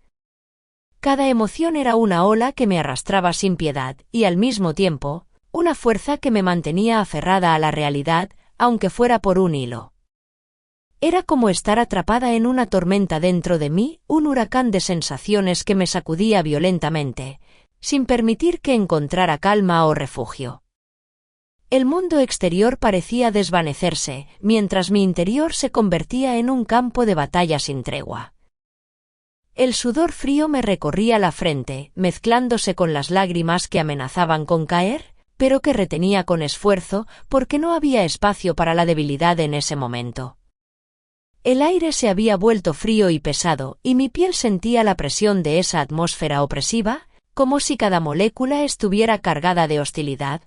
Cada emoción era una ola que me arrastraba sin piedad y, al mismo tiempo, una fuerza que me mantenía aferrada a la realidad, aunque fuera por un hilo. Era como estar atrapada en una tormenta dentro de mí, un huracán de sensaciones que me sacudía violentamente, sin permitir que encontrara calma o refugio. El mundo exterior parecía desvanecerse, mientras mi interior se convertía en un campo de batalla sin tregua. El sudor frío me recorría la frente, mezclándose con las lágrimas que amenazaban con caer, pero que retenía con esfuerzo, porque no había espacio para la debilidad en ese momento. El aire se había vuelto frío y pesado, y mi piel sentía la presión de esa atmósfera opresiva, como si cada molécula estuviera cargada de hostilidad.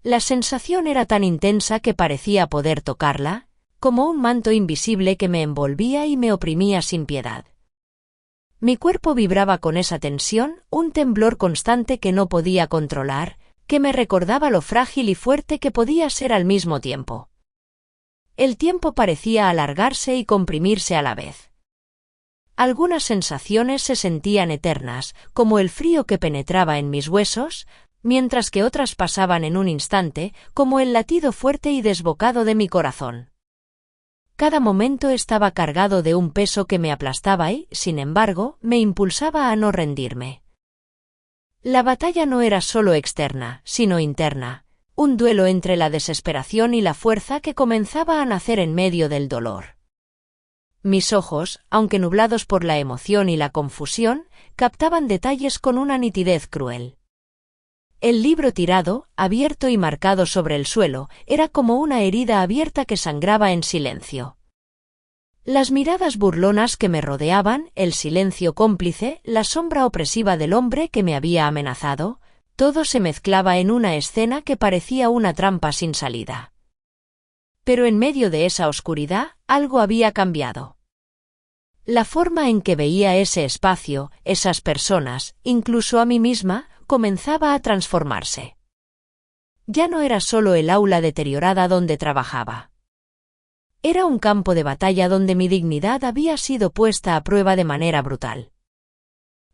La sensación era tan intensa que parecía poder tocarla, como un manto invisible que me envolvía y me oprimía sin piedad. Mi cuerpo vibraba con esa tensión, un temblor constante que no podía controlar, que me recordaba lo frágil y fuerte que podía ser al mismo tiempo. El tiempo parecía alargarse y comprimirse a la vez. Algunas sensaciones se sentían eternas, como el frío que penetraba en mis huesos, mientras que otras pasaban en un instante, como el latido fuerte y desbocado de mi corazón. Cada momento estaba cargado de un peso que me aplastaba y, sin embargo, me impulsaba a no rendirme. La batalla no era solo externa, sino interna, un duelo entre la desesperación y la fuerza que comenzaba a nacer en medio del dolor. Mis ojos, aunque nublados por la emoción y la confusión, captaban detalles con una nitidez cruel. El libro tirado, abierto y marcado sobre el suelo, era como una herida abierta que sangraba en silencio. Las miradas burlonas que me rodeaban, el silencio cómplice, la sombra opresiva del hombre que me había amenazado, todo se mezclaba en una escena que parecía una trampa sin salida. Pero en medio de esa oscuridad, algo había cambiado. La forma en que veía ese espacio, esas personas, incluso a mí misma, comenzaba a transformarse. Ya no era solo el aula deteriorada donde trabajaba. Era un campo de batalla donde mi dignidad había sido puesta a prueba de manera brutal.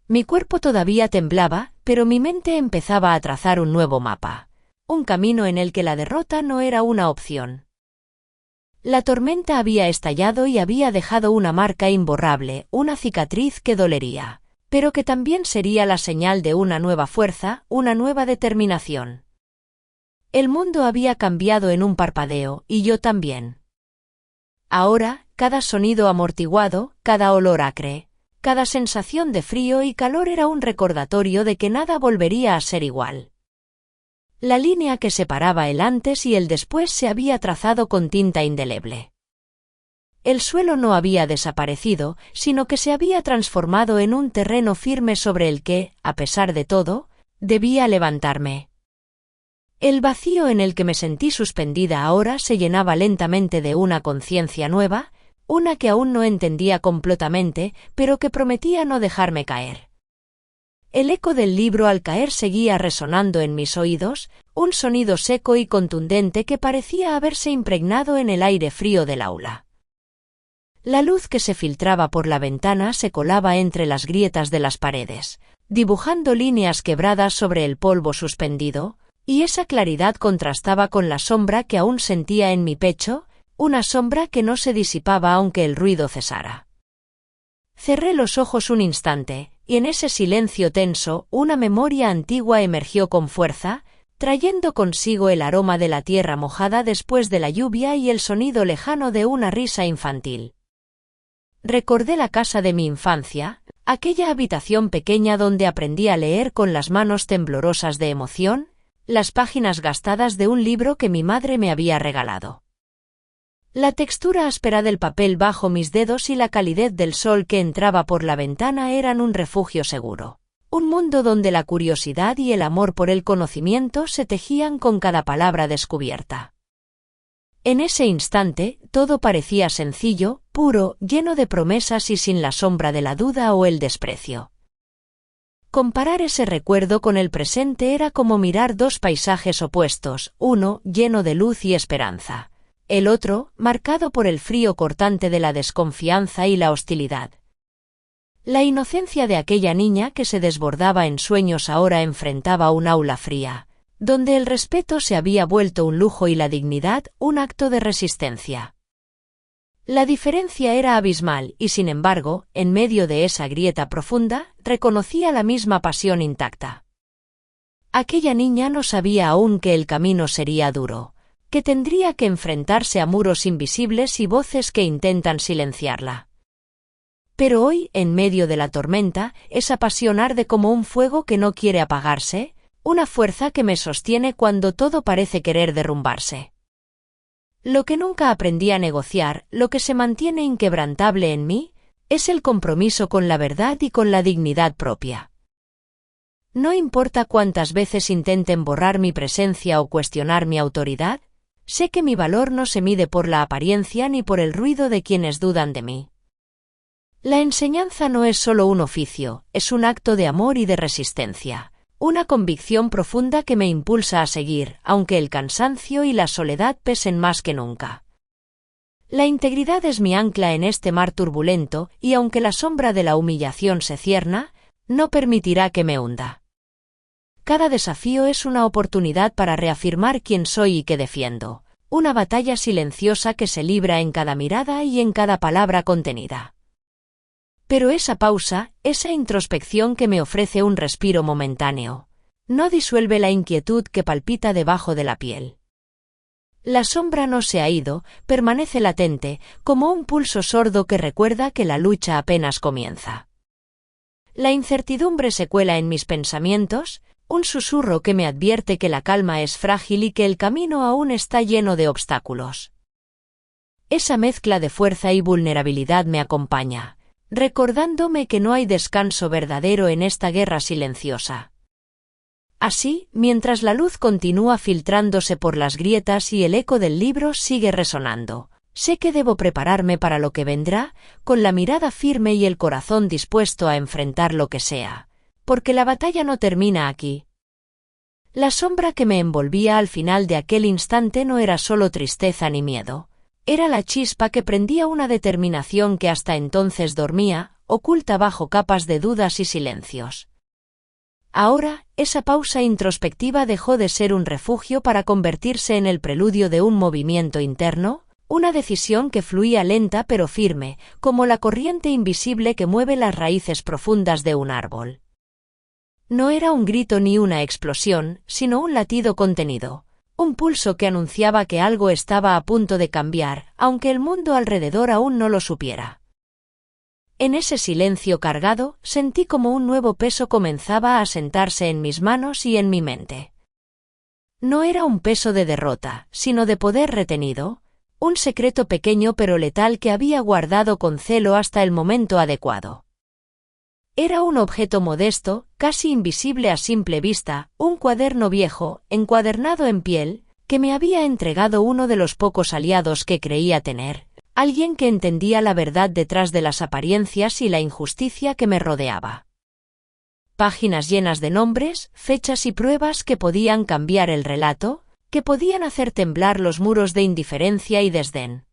Mi cuerpo todavía temblaba, pero mi mente empezaba a trazar un nuevo mapa, un camino en el que la derrota no era una opción. La tormenta había estallado y había dejado una marca imborrable, una cicatriz que dolería, pero que también sería la señal de una nueva fuerza, una nueva determinación. El mundo había cambiado en un parpadeo, y yo también. Ahora, cada sonido amortiguado, cada olor acre, cada sensación de frío y calor era un recordatorio de que nada volvería a ser igual. La línea que separaba el antes y el después se había trazado con tinta indeleble. El suelo no había desaparecido, sino que se había transformado en un terreno firme sobre el que, a pesar de todo, debía levantarme. El vacío en el que me sentí suspendida ahora se llenaba lentamente de una conciencia nueva, una que aún no entendía completamente, pero que prometía no dejarme caer. El eco del libro al caer seguía resonando en mis oídos, un sonido seco y contundente que parecía haberse impregnado en el aire frío del aula. La luz que se filtraba por la ventana se colaba entre las grietas de las paredes, dibujando líneas quebradas sobre el polvo suspendido, y esa claridad contrastaba con la sombra que aún sentía en mi pecho, una sombra que no se disipaba aunque el ruido cesara. Cerré los ojos un instante, y en ese silencio tenso, una memoria antigua emergió con fuerza, trayendo consigo el aroma de la tierra mojada después de la lluvia y el sonido lejano de una risa infantil. Recordé la casa de mi infancia, aquella habitación pequeña donde aprendí a leer con las manos temblorosas de emoción, las páginas gastadas de un libro que mi madre me había regalado. La textura áspera del papel bajo mis dedos y la calidez del sol que entraba por la ventana eran un refugio seguro. Un mundo donde la curiosidad y el amor por el conocimiento se tejían con cada palabra descubierta. En ese instante, todo parecía sencillo, puro, lleno de promesas y sin la sombra de la duda o el desprecio. Comparar ese recuerdo con el presente era como mirar dos paisajes opuestos, uno lleno de luz y esperanza, el otro marcado por el frío cortante de la desconfianza y la hostilidad. La inocencia de aquella niña que se desbordaba en sueños ahora enfrentaba un aula fría, donde el respeto se había vuelto un lujo y la dignidad un acto de resistencia. La diferencia era abismal y, sin embargo, en medio de esa grieta profunda, reconocía la misma pasión intacta. Aquella niña no sabía aún que el camino sería duro, que tendría que enfrentarse a muros invisibles y voces que intentan silenciarla. Pero hoy, en medio de la tormenta, esa pasión arde como un fuego que no quiere apagarse, una fuerza que me sostiene cuando todo parece querer derrumbarse. Lo que nunca aprendí a negociar, lo que se mantiene inquebrantable en mí, es el compromiso con la verdad y con la dignidad propia. No importa cuántas veces intenten borrar mi presencia o cuestionar mi autoridad, sé que mi valor no se mide por la apariencia ni por el ruido de quienes dudan de mí. La enseñanza no es solo un oficio, es un acto de amor y de resistencia. Una convicción profunda que me impulsa a seguir, aunque el cansancio y la soledad pesen más que nunca. La integridad es mi ancla en este mar turbulento, y aunque la sombra de la humillación se cierna, no permitirá que me hunda. Cada desafío es una oportunidad para reafirmar quién soy y qué defiendo, una batalla silenciosa que se libra en cada mirada y en cada palabra contenida. Pero esa pausa, esa introspección que me ofrece un respiro momentáneo, no disuelve la inquietud que palpita debajo de la piel. La sombra no se ha ido, permanece latente, como un pulso sordo que recuerda que la lucha apenas comienza. La incertidumbre se cuela en mis pensamientos, un susurro que me advierte que la calma es frágil y que el camino aún está lleno de obstáculos. Esa mezcla de fuerza y vulnerabilidad me acompaña, recordándome que no hay descanso verdadero en esta guerra silenciosa. Así, mientras la luz continúa filtrándose por las grietas y el eco del libro sigue resonando, sé que debo prepararme para lo que vendrá, con la mirada firme y el corazón dispuesto a enfrentar lo que sea, porque la batalla no termina aquí. La sombra que me envolvía al final de aquel instante no era solo tristeza ni miedo. Era la chispa que prendía una determinación que hasta entonces dormía, oculta bajo capas de dudas y silencios. Ahora, esa pausa introspectiva dejó de ser un refugio para convertirse en el preludio de un movimiento interno, Una decisión que fluía lenta pero firme, como la corriente invisible que mueve las raíces profundas de un árbol. No era un grito ni una explosión, sino un latido contenido, un pulso que anunciaba que algo estaba a punto de cambiar, aunque el mundo alrededor aún no lo supiera. En ese silencio cargado, sentí como un nuevo peso comenzaba a asentarse en mis manos y en mi mente. No era un peso de derrota, sino de poder retenido, un secreto pequeño pero letal que había guardado con celo hasta el momento adecuado. Era un objeto modesto, casi invisible a simple vista, un cuaderno viejo, encuadernado en piel, que me había entregado uno de los pocos aliados que creía tener, alguien que entendía la verdad detrás de las apariencias y la injusticia que me rodeaba. Páginas llenas de nombres, fechas y pruebas que podían cambiar el relato, que podían hacer temblar los muros de indiferencia y desdén.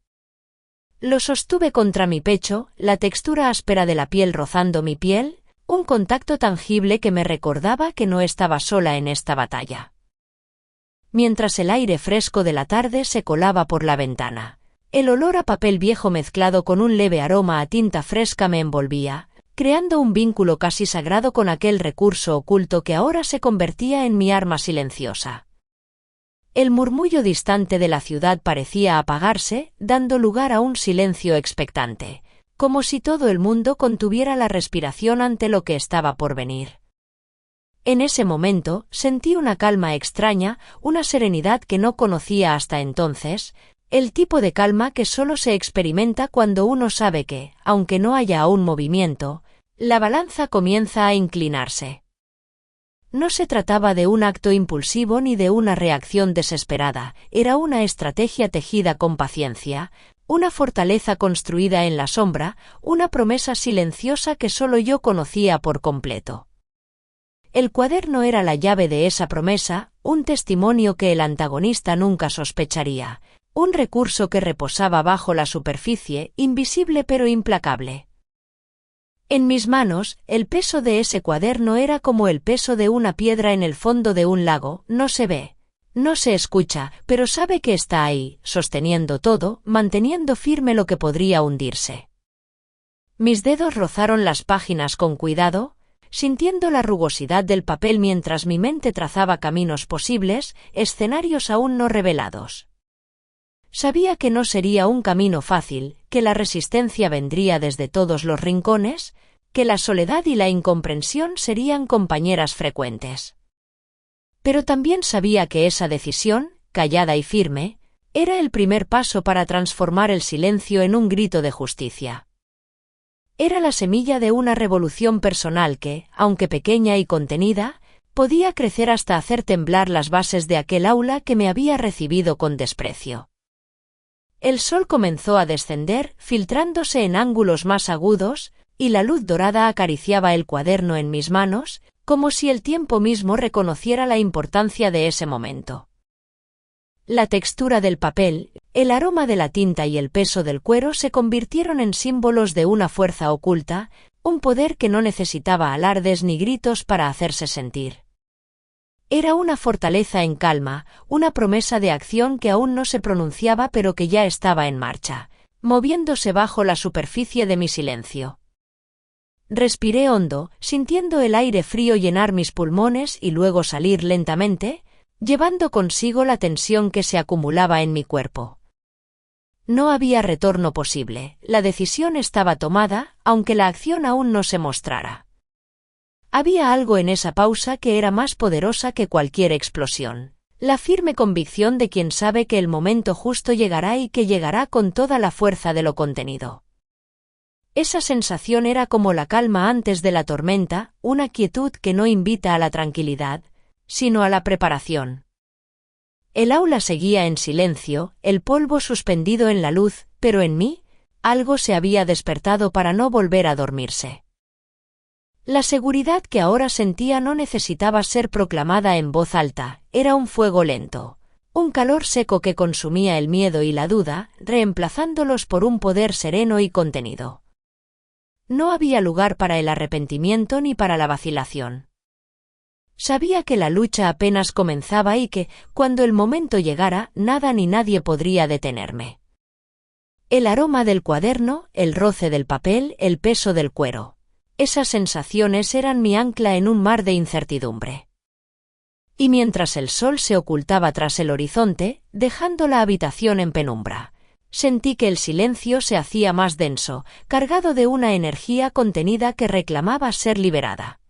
Lo sostuve contra mi pecho, la textura áspera de la piel rozando mi piel, un contacto tangible que me recordaba que no estaba sola en esta batalla. Mientras el aire fresco de la tarde se colaba por la ventana, el olor a papel viejo mezclado con un leve aroma a tinta fresca me envolvía, creando un vínculo casi sagrado con aquel recurso oculto que ahora se convertía en mi arma silenciosa. El murmullo distante de la ciudad parecía apagarse, dando lugar a un silencio expectante, como si todo el mundo contuviera la respiración ante lo que estaba por venir. En ese momento, sentí una calma extraña, una serenidad que no conocía hasta entonces, el tipo de calma que solo se experimenta cuando uno sabe que, aunque no haya aún movimiento, la balanza comienza a inclinarse. No se trataba de un acto impulsivo ni de una reacción desesperada, era una estrategia tejida con paciencia, una fortaleza construida en la sombra, una promesa silenciosa que solo yo conocía por completo. El cuaderno era la llave de esa promesa, un testimonio que el antagonista nunca sospecharía, un recurso que reposaba bajo la superficie, invisible pero implacable. En mis manos, el peso de ese cuaderno era como el peso de una piedra en el fondo de un lago, no se ve, no se escucha, pero sabe que está ahí, sosteniendo todo, manteniendo firme lo que podría hundirse. Mis dedos rozaron las páginas con cuidado, sintiendo la rugosidad del papel mientras mi mente trazaba caminos posibles, escenarios aún no revelados. Sabía que no sería un camino fácil, que la resistencia vendría desde todos los rincones, que la soledad y la incomprensión serían compañeras frecuentes. Pero también sabía que esa decisión, callada y firme, era el primer paso para transformar el silencio en un grito de justicia. Era la semilla de una revolución personal que, aunque pequeña y contenida, podía crecer hasta hacer temblar las bases de aquel aula que me había recibido con desprecio. El sol comenzó a descender, filtrándose en ángulos más agudos, y la luz dorada acariciaba el cuaderno en mis manos, como si el tiempo mismo reconociera la importancia de ese momento. La textura del papel, el aroma de la tinta y el peso del cuero se convirtieron en símbolos de una fuerza oculta, un poder que no necesitaba alardes ni gritos para hacerse sentir. Era una fortaleza en calma, una promesa de acción que aún no se pronunciaba pero que ya estaba en marcha, moviéndose bajo la superficie de mi silencio. Respiré hondo, sintiendo el aire frío llenar mis pulmones y luego salir lentamente, llevando consigo la tensión que se acumulaba en mi cuerpo. No había retorno posible, la decisión estaba tomada, aunque la acción aún no se mostrara. Había algo en esa pausa que era más poderosa que cualquier explosión, la firme convicción de quien sabe que el momento justo llegará y que llegará con toda la fuerza de lo contenido. Esa sensación era como la calma antes de la tormenta, una quietud que no invita a la tranquilidad, sino a la preparación. El aula seguía en silencio, el polvo suspendido en la luz, pero en mí, algo se había despertado para no volver a dormirse. La seguridad que ahora sentía no necesitaba ser proclamada en voz alta, era un fuego lento, un calor seco que consumía el miedo y la duda, reemplazándolos por un poder sereno y contenido. No había lugar para el arrepentimiento ni para la vacilación. Sabía que la lucha apenas comenzaba y que, cuando el momento llegara, nada ni nadie podría detenerme. El aroma del cuaderno, el roce del papel, el peso del cuero. Esas sensaciones eran mi ancla en un mar de incertidumbre. Y mientras el sol se ocultaba tras el horizonte, dejando la habitación en penumbra, sentí que el silencio se hacía más denso, cargado de una energía contenida que reclamaba ser liberada.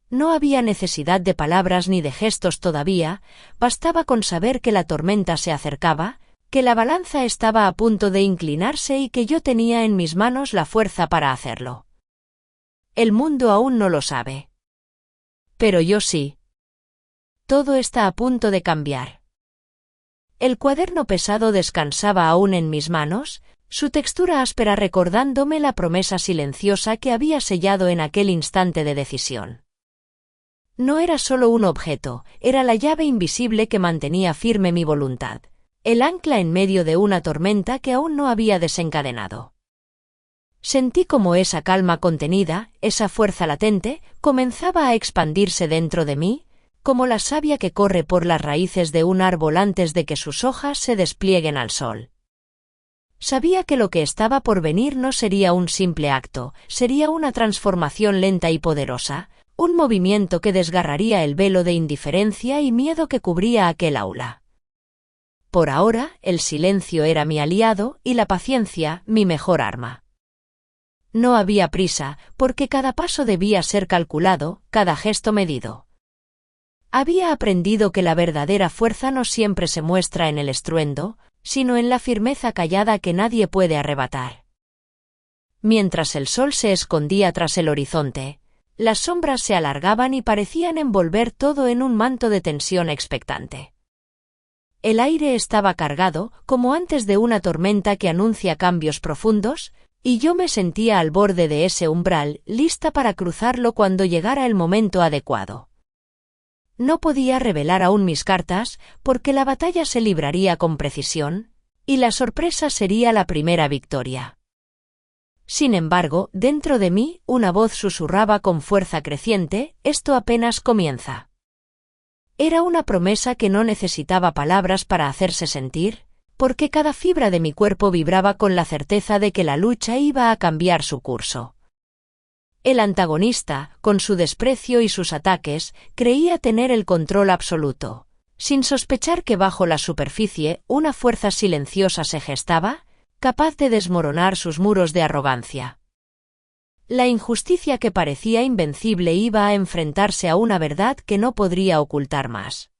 No había necesidad de palabras ni de gestos todavía, bastaba con saber que la tormenta se acercaba, que la balanza estaba a punto de inclinarse y que yo tenía en mis manos la fuerza para hacerlo. El mundo aún no lo sabe. Pero yo sí. Todo está a punto de cambiar. El cuaderno pesado descansaba aún en mis manos, su textura áspera recordándome la promesa silenciosa que había sellado en aquel instante de decisión. No era solo un objeto, era la llave invisible que mantenía firme mi voluntad, el ancla en medio de una tormenta que aún no había desencadenado. Sentí como esa calma contenida, esa fuerza latente, comenzaba a expandirse dentro de mí, como la savia que corre por las raíces de un árbol antes de que sus hojas se desplieguen al sol. Sabía que lo que estaba por venir no sería un simple acto, sería una transformación lenta y poderosa, un movimiento que desgarraría el velo de indiferencia y miedo que cubría aquel aula. Por ahora, el silencio era mi aliado y la paciencia mi mejor arma. No había prisa, porque cada paso debía ser calculado, cada gesto medido. Había aprendido que la verdadera fuerza no siempre se muestra en el estruendo, sino en la firmeza callada que nadie puede arrebatar. Mientras el sol se escondía tras el horizonte, las sombras se alargaban y parecían envolver todo en un manto de tensión expectante. El aire estaba cargado, como antes de una tormenta que anuncia cambios profundos, y yo me sentía al borde de ese umbral, lista para cruzarlo cuando llegara el momento adecuado. No podía revelar aún mis cartas, porque la batalla se libraría con precisión, y la sorpresa sería la primera victoria. Sin embargo, dentro de mí, una voz susurraba con fuerza creciente: «Esto apenas comienza». Era una promesa que no necesitaba palabras para hacerse sentir, porque cada fibra de mi cuerpo vibraba con la certeza de que la lucha iba a cambiar su curso. El antagonista, con su desprecio y sus ataques, creía tener el control absoluto, sin sospechar que bajo la superficie una fuerza silenciosa se gestaba, capaz de desmoronar sus muros de arrogancia. La injusticia que parecía invencible iba a enfrentarse a una verdad que no podría ocultar más.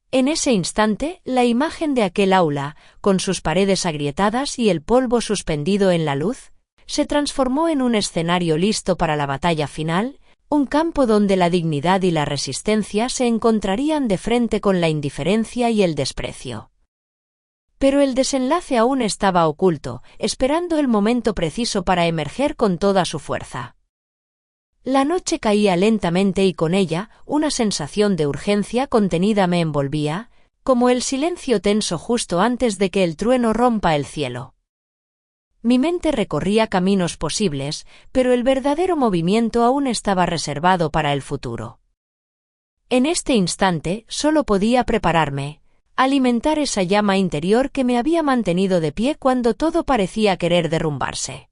En ese instante, la imagen de aquel aula, con sus paredes agrietadas y el polvo suspendido en la luz, se transformó en un escenario listo para la batalla final, un campo donde la dignidad y la resistencia se encontrarían de frente con la indiferencia y el desprecio. Pero el desenlace aún estaba oculto, esperando el momento preciso para emerger con toda su fuerza. La noche caía lentamente y con ella, una sensación de urgencia contenida me envolvía, como el silencio tenso justo antes de que el trueno rompa el cielo. Mi mente recorría caminos posibles, pero el verdadero movimiento aún estaba reservado para el futuro. En este instante, solo podía prepararme, alimentar esa llama interior que me había mantenido de pie cuando todo parecía querer derrumbarse.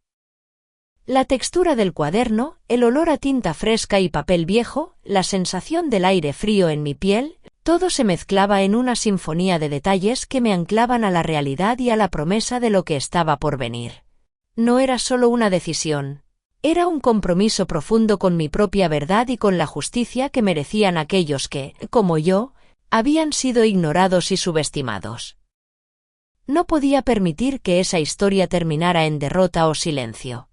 La textura del cuaderno, el olor a tinta fresca y papel viejo, la sensación del aire frío en mi piel, todo se mezclaba en una sinfonía de detalles que me anclaban a la realidad y a la promesa de lo que estaba por venir. No era solo una decisión, era un compromiso profundo con mi propia verdad y con la justicia que merecían aquellos que, como yo, habían sido ignorados y subestimados. No podía permitir que esa historia terminara en derrota o silencio.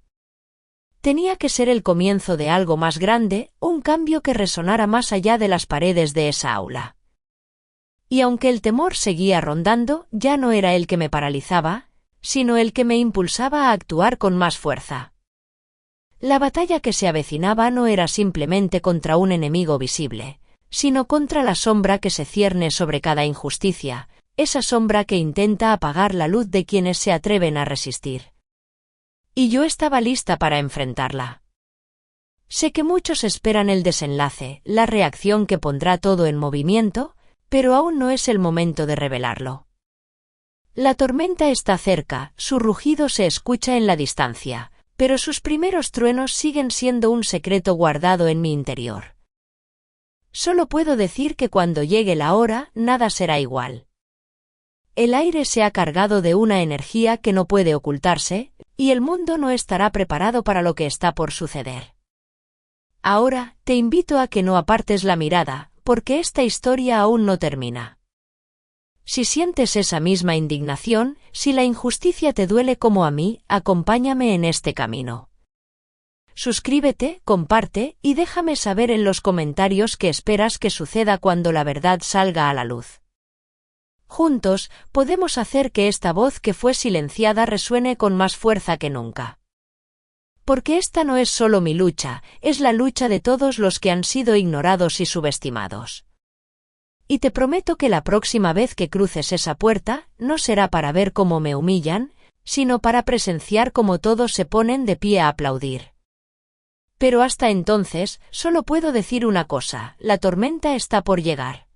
Tenía que ser el comienzo de algo más grande, un cambio que resonara más allá de las paredes de esa aula. Y aunque el temor seguía rondando, ya no era el que me paralizaba, sino el que me impulsaba a actuar con más fuerza. La batalla que se avecinaba no era simplemente contra un enemigo visible, sino contra la sombra que se cierne sobre cada injusticia, esa sombra que intenta apagar la luz de quienes se atreven a resistir. Y yo estaba lista para enfrentarla. Sé que muchos esperan el desenlace, la reacción que pondrá todo en movimiento, pero aún no es el momento de revelarlo. La tormenta está cerca, su rugido se escucha en la distancia, pero sus primeros truenos siguen siendo un secreto guardado en mi interior. Solo puedo decir que cuando llegue la hora, nada será igual. El aire se ha cargado de una energía que no puede ocultarse, y el mundo no estará preparado para lo que está por suceder. Ahora, te invito a que no apartes la mirada, porque esta historia aún no termina. Si sientes esa misma indignación, si la injusticia te duele como a mí, acompáñame en este camino. Suscríbete, comparte, y déjame saber en los comentarios qué esperas que suceda cuando la verdad salga a la luz. Juntos, podemos hacer que esta voz que fue silenciada resuene con más fuerza que nunca. Porque esta no es solo mi lucha, es la lucha de todos los que han sido ignorados y subestimados. Y te prometo que la próxima vez que cruces esa puerta, no será para ver cómo me humillan, sino para presenciar cómo todos se ponen de pie a aplaudir. Pero hasta entonces, solo puedo decir una cosa, la tormenta está por llegar.